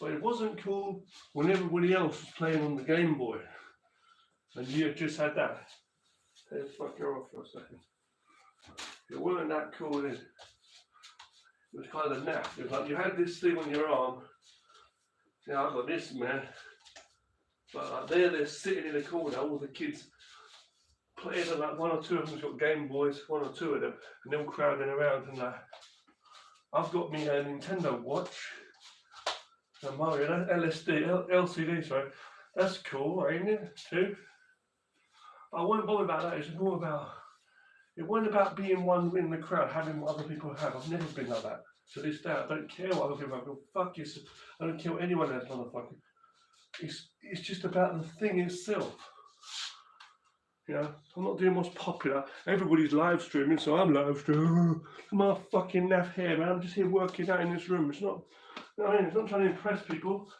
But it wasn't cool when everybody else was playing on the Game Boy, and you had just had that. Let's fuck her off for a second. It wasn't that cool then. It was kind of naff. It was like you had this thing on your arm. See, I've got this, man. But like they're sitting in the corner, all the kids playing, and like one or two of them's got Game Boys, one or two of them, and they're all crowding around and that. I've got me a Nintendo watch. A Mario LCD, sorry. That's cool, ain't it? Too. I wasn't bothered about that. It's more about. It wasn't about being one in the crowd, having what other people have. I've never been like that. To this day, I don't care what other people have. Fuck you. I don't care what anyone else, motherfucker. It's just about the thing itself. You know, I'm not doing what's popular. Everybody's live streaming, so I'm live streaming. My fucking naff hair, man. I'm just here working out in this room. It's not. You know what I mean? It's not trying to impress people.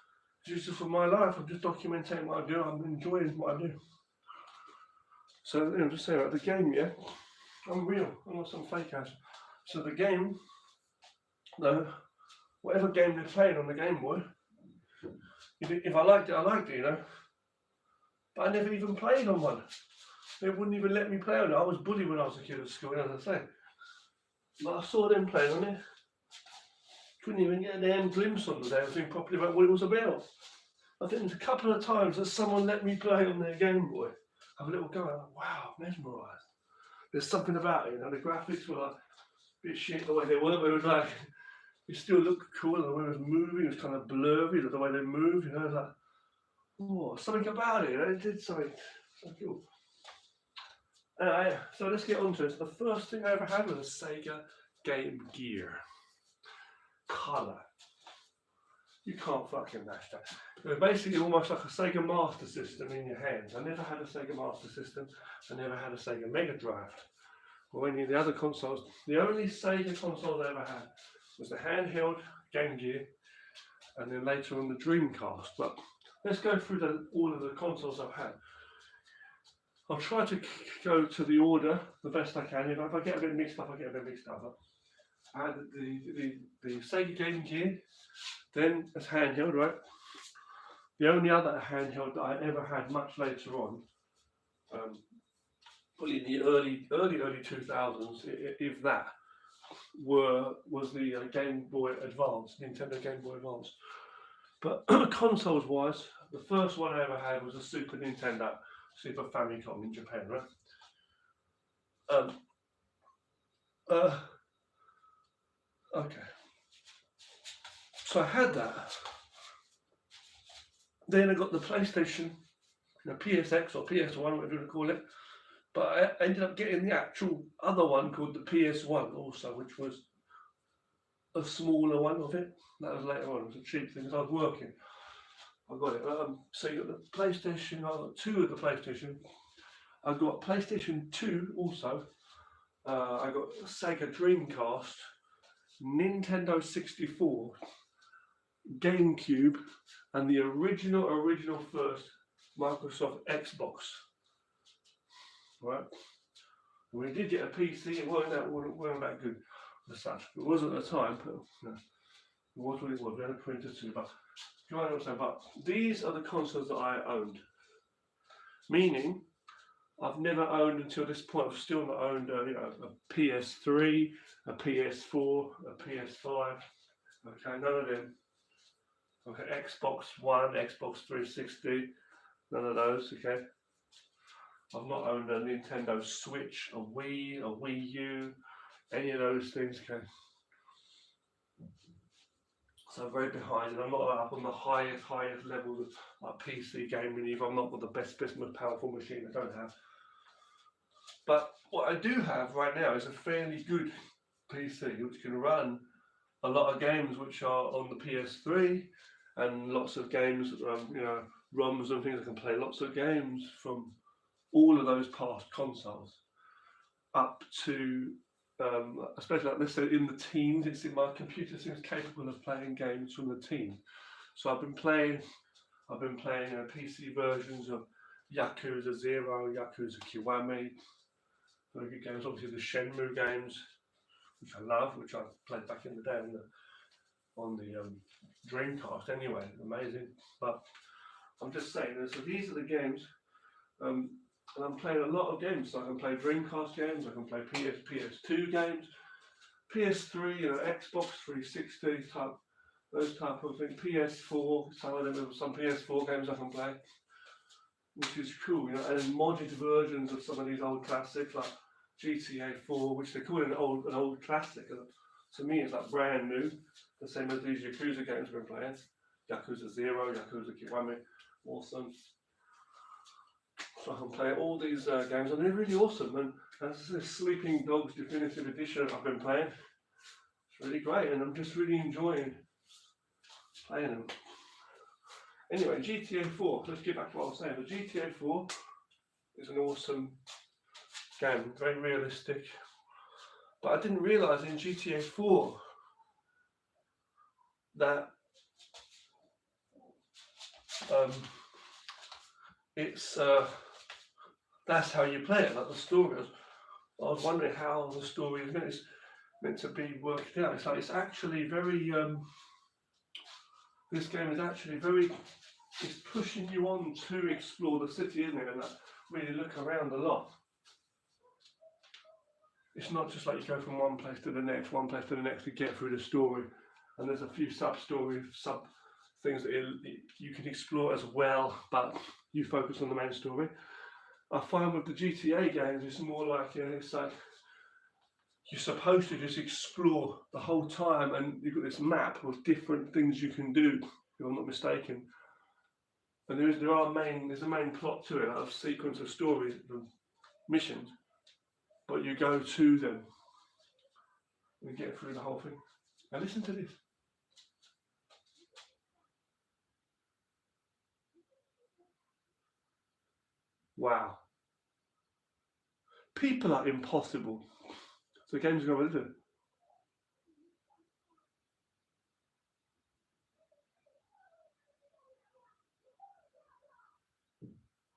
It's just for my life. I'm just documenting what I do. I'm enjoying what I do. So, you know, just saying about the game, yeah? I'm real. I'm not some fake ass. So the game, though, whatever game they're playing on the Game Boy. If I liked it, I liked it, you know. But I never even played on one. They wouldn't even let me play on it. I was bullied when I was a kid at school, as I say. But I saw them playing on it. Couldn't even get a damn glimpse on the damn thing properly about what it was about. I think there's a couple of times that someone let me play on their Game Boy. Have a little go. I'm like, wow, mesmerised. There's something about it, you know. The graphics were like a bit shit the way they were, but it was like, it still looked cool. The way it was moving, it was kind of blurry, the way they moved, you know. Like, oh, something about it, you know. It did something so cool. Anyway, so let's get on to it. So the first thing I ever had was a Sega Game Gear. Colour. You can't fucking match that. It was basically almost like a Sega Master System in your hands. I never had a Sega Master System. I never had a Sega Mega Drive. Or any of the other consoles. The only Sega console I ever had was the handheld Game Gear, and then later on the Dreamcast. But let's go through all of the consoles I've had. I'll try to go to the order the best I can. If I get a bit mixed up, I get a bit mixed up. I had the Sega Game Gear, then as handheld, right? The only other handheld that I ever had much later on, probably in the early 2000s, if that, was the Game Boy Advance, Nintendo Game Boy Advance. But consoles wise, the first one I ever had was a Super Nintendo, Super Famicom in Japan, right? Okay. So I had that. Then I got the PlayStation, the PSX or PS1, whatever you want to call it. But I ended up getting the actual other one called the PS1 also, which was a smaller one of it. That was later on. It was a cheap thing because I was working. I got it. So you got the PlayStation. I got two of the PlayStation. I got PlayStation 2 also. I got Sega Dreamcast, Nintendo 64, GameCube, and the original first Microsoft Xbox. Right. When we did get a PC, it weren't that good as such. It was at the time, but no, it was what it was. We had a printer too, but you know what I'm saying. But these are the consoles that I owned. Meaning, I've never owned until this point. I've still not owned a PS3, a PS4, a PS5. Okay, none of them. Okay, Xbox One, Xbox 360, none of those. Okay. I've not owned a Nintendo Switch, a Wii, a Wii U, any of those things. Okay. So I'm very behind, and I'm not up on the highest levels of like PC gaming. Either I'm not got the best most powerful machine. I don't have. But what I do have right now is a fairly good PC, which can run a lot of games which are on the PS3, and lots of games, ROMs and things. I can play lots of games from all of those past consoles up to, especially like let's say in the teens, it's in my computer seems capable of playing games from the teens. So I've been playing PC versions of Yakuza 0, Yakuza Kiwami, very good games. Obviously the Shenmue games, which I love, which I played back in the day on the Dreamcast anyway, amazing. But I'm just saying, so these are the games. And I'm playing a lot of games. So I can play Dreamcast games, I can play PS2 games, PS3, Xbox 360 type, those type of things. PS4, some PS4 games I can play, which is cool, and modded versions of some of these old classics like GTA 4, which they call an old classic. To me, it's like brand new, the same as these Yakuza games we've been playing. Yakuza 0, Yakuza Kiwami, awesome. So I can play all these games, and they're really awesome. And that's the Sleeping Dogs Definitive Edition I've been playing. It's really great, and I'm just really enjoying playing them. Anyway, GTA 4, let's get back to what I was saying. The GTA 4 is an awesome game, very realistic. But I didn't realise in GTA 4 that it's that's how you play it, like the story. I was wondering how the story is meant to be worked out. It's actually very This game is actually it's pushing you on to explore the city, isn't it? And really look around a lot. It's not just like you go from one place to the next to get through the story. And there's a few sub-stories, things that you can explore as well, but you focus on the main story. I find with the GTA games, it's more like, it's like you're supposed to just explore the whole time, and you've got this map with different things you can do, if I'm not mistaken. And there's a main plot to it, like a sequence of stories, of missions, but you go to them and get through the whole thing. Now listen to this. Wow. People are impossible. So the game's going to do.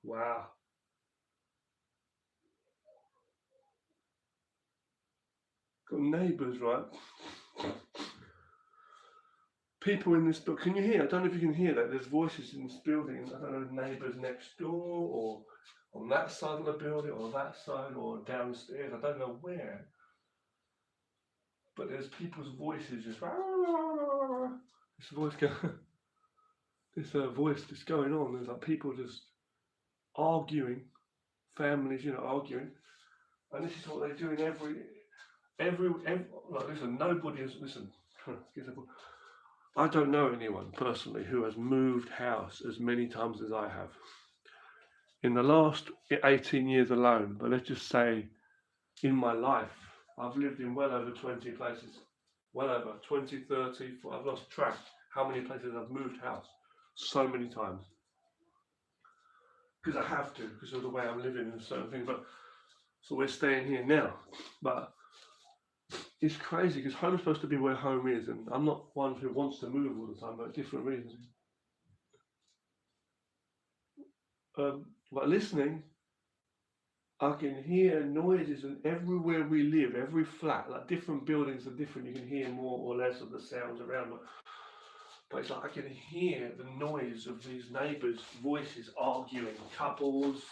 Wow. Got neighbours, right? People in this book. Can you hear? I don't know if you can hear that. There's voices in this building. I don't know, neighbours next door, or on that side of the building, or that side, or downstairs. I don't know where. But there's people's voices just. This voice just going on. There's like people just arguing, families, arguing, and this is what they do in every. Like, listen, nobody has. Listen, I don't know anyone personally who has moved house as many times as I have. In the last 18 years alone, but let's just say in my life, I've lived in well over 20 places. Well over 20, 30, I've lost track how many places I've moved house. So many times. Because I have to, because of the way I'm living and certain things. But so we're staying here now. But it's crazy because home's supposed to be where home is, and I'm not one who wants to move all the time, but different reasons. But listening, I can hear noises, and everywhere we live, every flat, like different buildings are different. You can hear more or less of the sounds around, but it's like I can hear the noise of these neighbours' voices arguing, couples,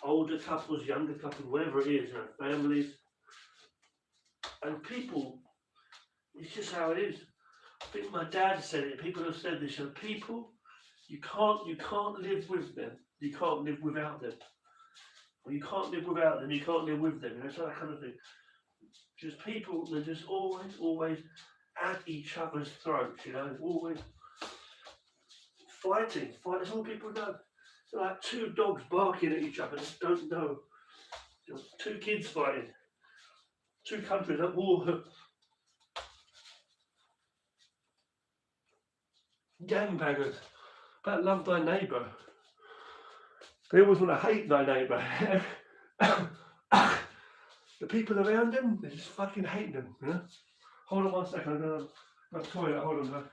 older couples, younger couples, whatever it is, families. And people, it's just how it is. I think my dad said it. People have said this. People, you can't live with them. You can't live without them. Or you can't live without them. You can't live with them. It's that kind of thing. Just people, they're just always at each other's throats. Always fighting. That's all people do. They're like two dogs barking at each other. Just don't know. Two kids fighting. Two countries at war. Gangbangers. About love thy neighbour. They always want to hate thy neighbour. The people around them, they just fucking hate them. Hold on 1 second. I'm going to the toilet. Hold on.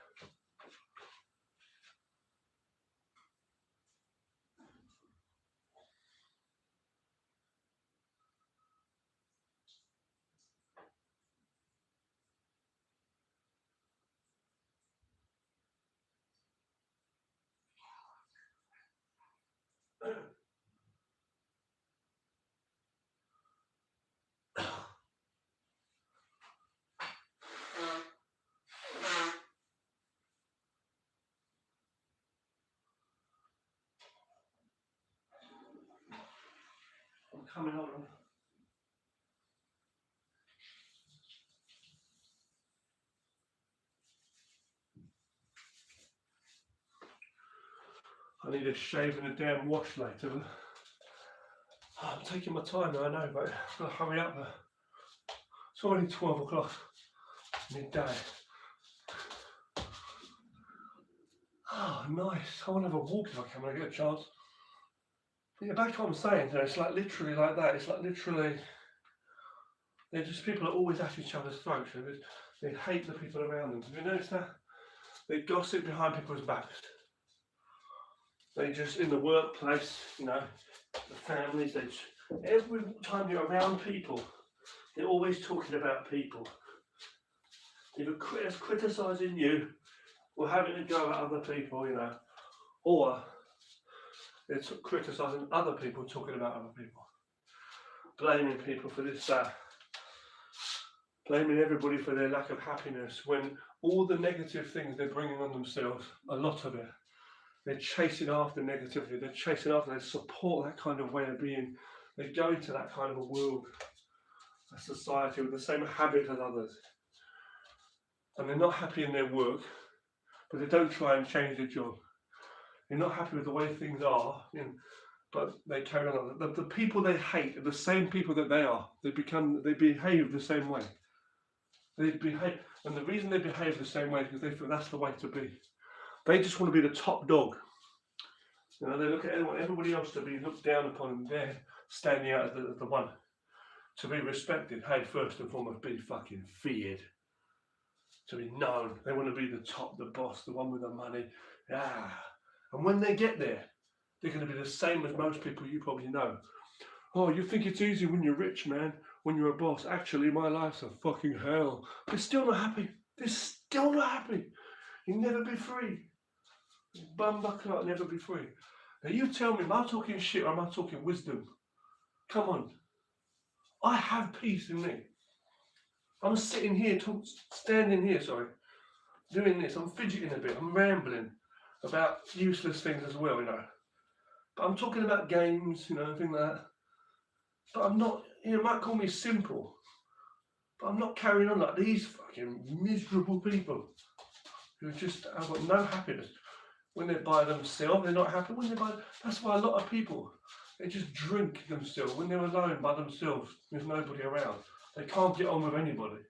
I'm coming, hold on. I need a shave and a damn wash later. I'm taking my time now, I know, but I've got to hurry up. It's already 12 o'clock, midday. Oh, nice. I want to have a walk if I can when I get a chance. But yeah, back to what I'm saying, it's like literally like that. It's like literally, they're just people are always at each other's throats. They hate the people around them. Have you noticed that? They gossip behind people's backs. They just, in the workplace, the families, every time you're around people, they're always talking about people. They're criticising you, or having to go at other people, you know, or it's criticising other people, talking about other people, blaming people for this, that, blaming everybody for their lack of happiness, when all the negative things they're bringing on themselves, a lot of it, they're chasing after negativity, they're chasing after, they support that kind of way of being, they go into that kind of a world, a society with the same habit as others, and they're not happy in their work, but they don't try and change their job. They're not happy with the way things are, you know, but they carry on. The people they hate are the same people that they are. They behave the same way. They behave, and the reason they behave the same way is because they feel that's the way to be. They just want to be the top dog. You know, they look at everybody else to be looked down upon, and they're standing out as the one to be respected. Hey, first and foremost, be fucking feared. To be known. They want to be the top, the boss, the one with the money. And when they get there, they're going to be the same as most people you probably know. Oh, you think it's easy when you're rich, man, when you're a boss. Actually, my life's a fucking hell. They're still not happy. They're still not happy. You'll never be free. Bumbuckle out, never be free. Now you tell me, am I talking shit or am I talking wisdom? Come on. I have peace in me. I'm sitting here, standing here, doing this. I'm fidgeting a bit. I'm rambling about useless things as well, you know. But I'm talking about games, you know, things like that. But I'm not, you might call me simple, but I'm not carrying on like these fucking miserable people who just have got no happiness. When they're by themselves, they're not happy. That's why a lot of people, they just drink themselves. When they're alone by themselves, there's nobody around. They can't get on with anybody.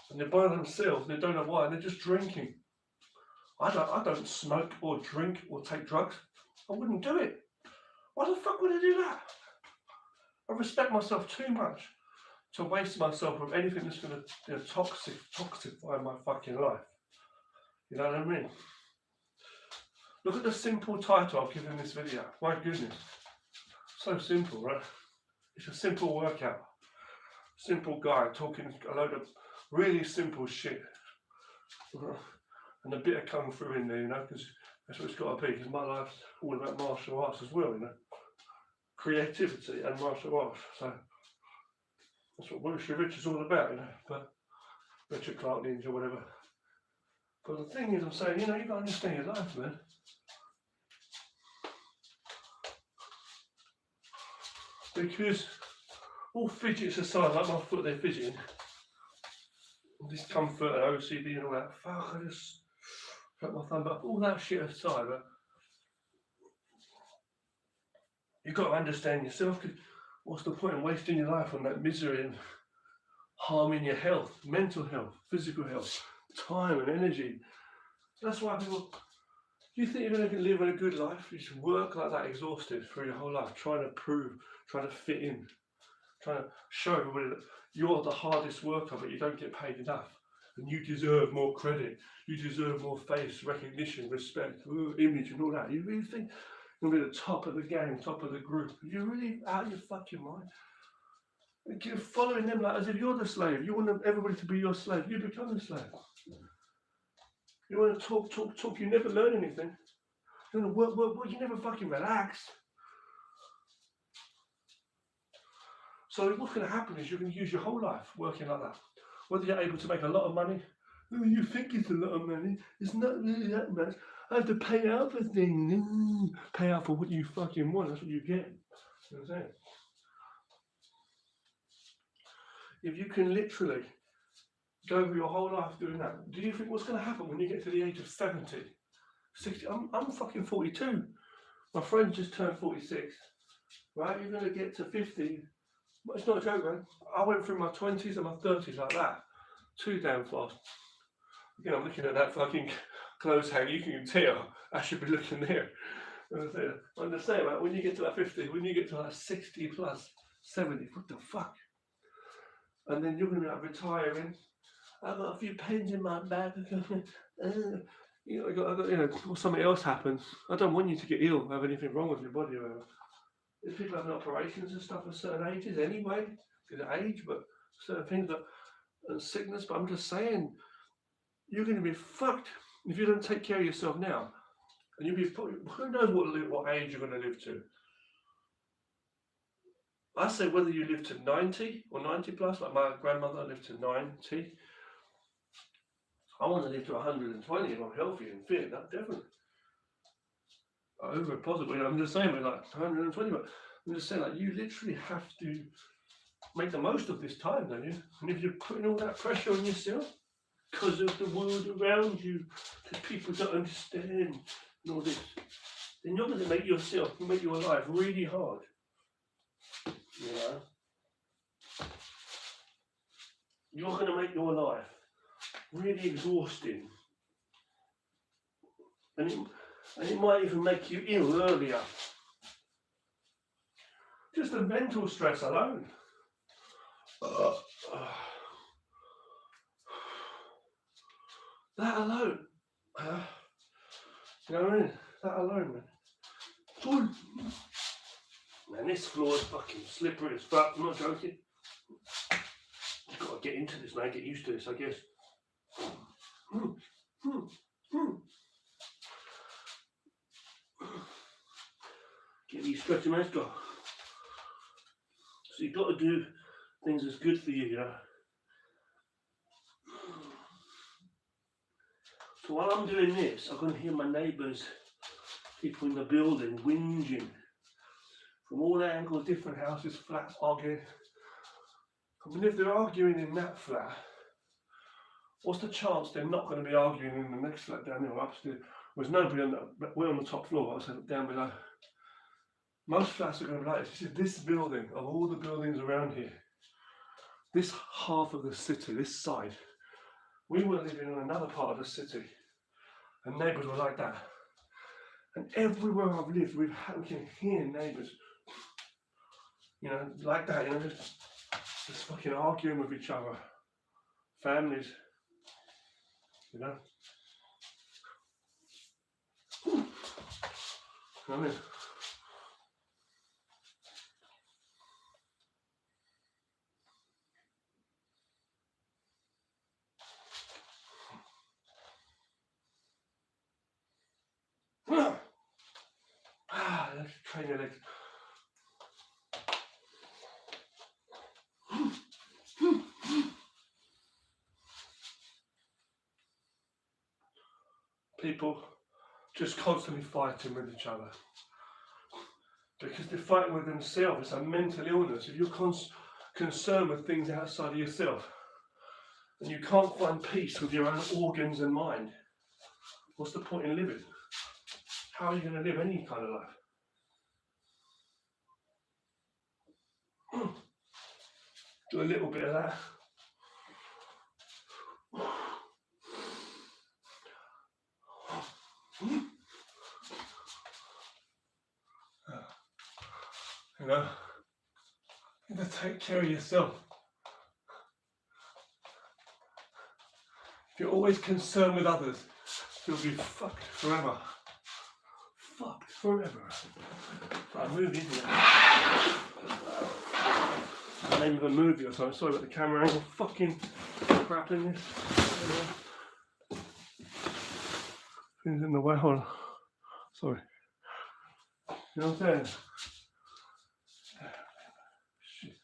And they're by themselves, they don't know why, and they're just drinking. I don't smoke or drink or take drugs. I wouldn't do it. Why the fuck would I do that? I respect myself too much to waste myself with anything that's going to toxify my fucking life. You know what I mean? Look at the simple title I've given this video. My goodness. So simple, right? It's a simple workout. Simple guy talking a load of really simple shit. And a bit of kung fu in there, you know, because that's what it's got to be, because my life's all about martial arts as well, you know. Creativity and martial arts. So that's what Wushu Rich is all about, you know. But Richard Clark Ninja, whatever. But the thing is, I'm saying, you know, you've got to understand your life, man. Because all fidgets aside, like my foot, they're fidgeting. Discomfort and OCD and all that. Fuck, I just cut my thumb up. All that shit aside, but you've got to understand yourself. Cause what's the point in wasting your life on that misery and harming your health, mental health, physical health, time and energy? That's why people, you think you're going to live a good life, you should work like that, exhausted through your whole life, trying to prove, trying to fit in, trying to show everybody that you're the hardest worker, but you don't get paid enough. And you deserve more credit. You deserve more face, recognition, respect, image and all that. You really think you'll be the top of the game, top of the group? You're really out of your fucking mind. You're following them like as if you're the slave. You want everybody to be your slave. You become the slave. You want to talk. You never learn anything. You want to work. You never fucking relax. So what's going to happen is you're going to use your whole life working like that. Whether you're able to make a lot of money, you think it's a lot of money, it's not really that much. I have to pay out for things. Pay out for what you fucking want, that's what you get. You know what I'm saying? If you can literally go over your whole life doing that, do you think what's going to happen when you get to the age of 70, 60? I'm fucking 42. My friend just turned 46. Right? You're going to get to 50. It's not a joke, man. I went through my 20s and my 30s like that. Too damn fast. Again, I'm looking at that fucking clothes hanger. You can tell I should be looking there. I'm just saying, man, when you get to that 50, when you get to that 60 plus, 70, what the fuck? And then you're going to be like retiring. I've got a few pens in my bag. I got, or something else happens. I don't want you to get ill, have anything wrong with your body or whatever. There's people having operations and stuff at certain ages anyway, because of age, but certain things and sickness. But I'm just saying, you're going to be fucked If you don't take care of yourself now, and you'll be, who knows what age you're going to live to. I say whether you live to 90 or 90 plus, like my grandmother lived to 90. I want to live to 120 if I'm healthy and fit, that definitely. Over possibly, I'm just saying, like 120, but I'm just saying, like, you literally have to make the most of this time, don't you? And if you're putting all that pressure on yourself because of the world around you, because people don't understand and all this, then you're going to make your life really hard. You know? You're going to make your life really exhausting. And it might even make you ill earlier. Just the mental stress alone. That alone. You know what I mean? That alone, man. Man, this floor is fucking slippery as fuck. I'm not joking. You've got to get into this, man. Get used to this, I guess. Get these stretching legs go. So you've got to do things that's good for you, you know. So while I'm doing this, I'm going to hear my neighbours, people in the building, whinging from all angles, different houses, flats, arguing. I mean, if they're arguing in that flat, what's the chance they're not going to be arguing in the next flat down there or upstairs? There's nobody on the, we're on the top floor, I said down below. Most flats are going to be like this. You see, this building, of all the buildings around here, this half of the city, this side, we were living in another part of the city, and neighbours were like that. And everywhere I've lived, we can hear neighbours, you know, like that, you know, just fucking arguing with each other. Families, you know. I mean, let's train your legs. People just constantly fighting with each other because they're fighting with themselves. It's a mental illness. If you're concerned with things outside of yourself and you can't find peace with your own organs and mind, what's the point in living? How are you going to live any kind of life? Do a little bit of that. You know, you have to take care of yourself. If you're always concerned with others, you'll be fucked forever. Fucked forever. I move in here. The name of a movie or something. Sorry about the camera angle. Fucking crap in this. Things in the way. Hold on. Sorry. You know what I'm saying? Shit.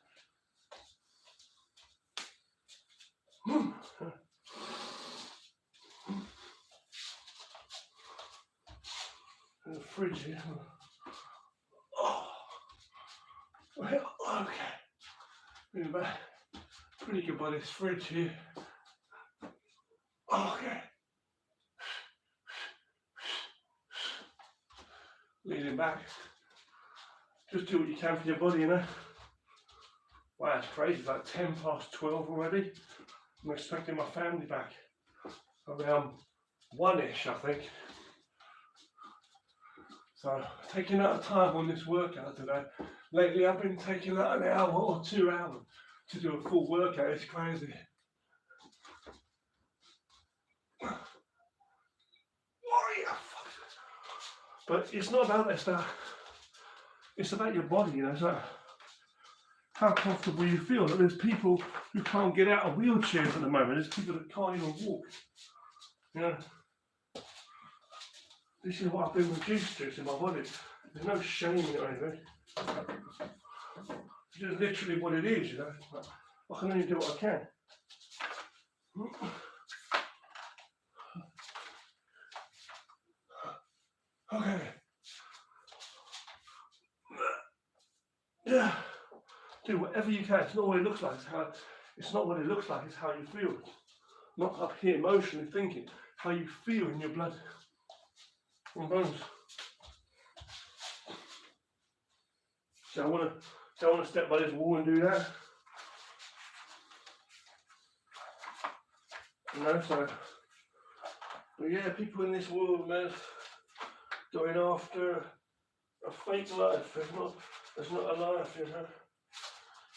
There's a fridge here. Oh. Okay. Moving back. Pretty good by this fridge here. Okay. Leaning back. Just do what you can for your body, you know. Wow, it's crazy. It's like 10 past 12 already. I'm expecting my family back around 1-ish, I think. So, taking out time on this workout today. Lately, I've been taking out an hour or 2 hours to do a full workout. It's crazy. But it's not about that. It's about your body, you know. So how comfortable you feel. That there's people who can't get out of wheelchairs at the moment. There's people that can't even walk. You know. This is what I've been reduced to. It's in my body. There's no shame in it or anything. It's just literally what it is, you know. I can only do what I can. Okay. Yeah. Do whatever you can. It's not what it looks like. It's not what it looks like. It's how you feel. Not up here emotionally thinking. How you feel in your blood and bones. So I want to step by this wall and do that. You know, so. But yeah, people in this world, man, going after a fake life. It's not a life, you know.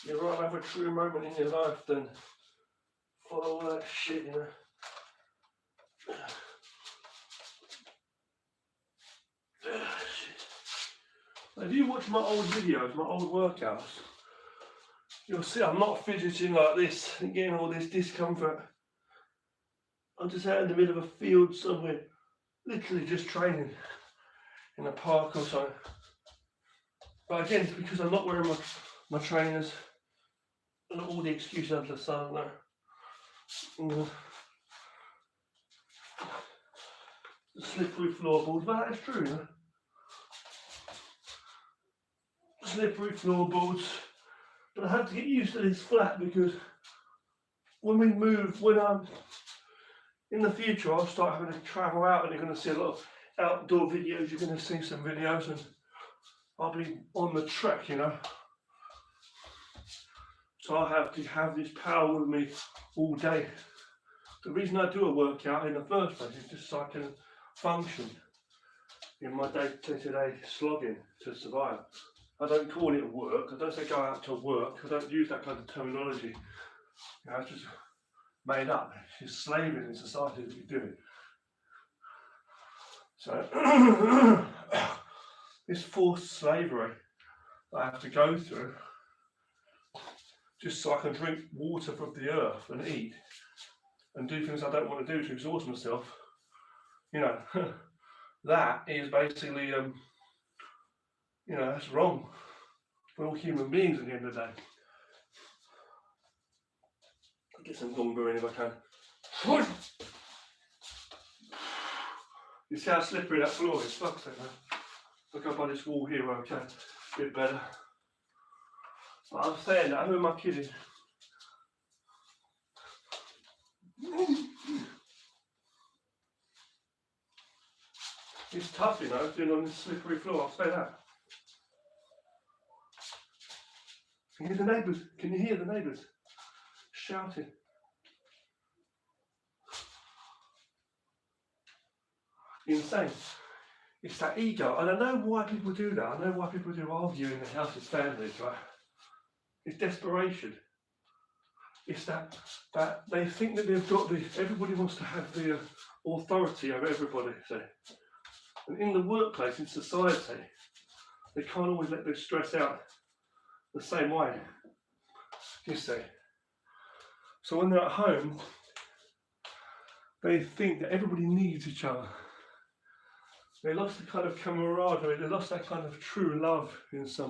You'd rather have a true moment in your life than follow all that shit, you know. If you watch my old videos, my old workouts, you'll see I'm not fidgeting like this and getting all this discomfort. I'm just out in the middle of a field somewhere, literally just training in a park or something. But again, it's because I'm not wearing my trainers and all the excuses under the sun now. The slippery floorboards, but that is true, you know? Slippery floorboards. But I had to get used to this flat because when we move, when I'm in the future, I'll start having to travel out and you're going to see a lot of outdoor videos. You're going to see some videos and I'll be on the trek, you know. So I have to have this power with me all day. The reason I do a workout in the first place is just so I can function in my day-to-day slogging to survive. I don't call it work. I don't say go out to work. I don't use that kind of terminology. You know, it's just made up. It's slavery in society that we do it. So this forced slavery that I have to go through just so I can drink water from the earth and eat and do things I don't want to do to exhaust myself, you know, that is basically, you know, that's wrong. We're all human beings at the end of the day. I'll get some gong brewing if I can. You see how slippery that floor is? Fuck that, man. Look up by this wall here where I can. A bit better. But I'm saying that, who am I kidding? It's tough, you know, doing on this slippery floor, I'll say that. Can you hear the neighbours? Can you hear the neighbours shouting? Insane. It's that ego, and I know why people do that. I know why people do argue in the house as families, right? It's desperation. It's that they think that they've got everybody wants to have the authority over everybody, see. And in the workplace, in society, they can't always let their stress out the same way, you see. So when they're at home, they think that everybody needs each other. They lost the kind of camaraderie, they lost that kind of true love in some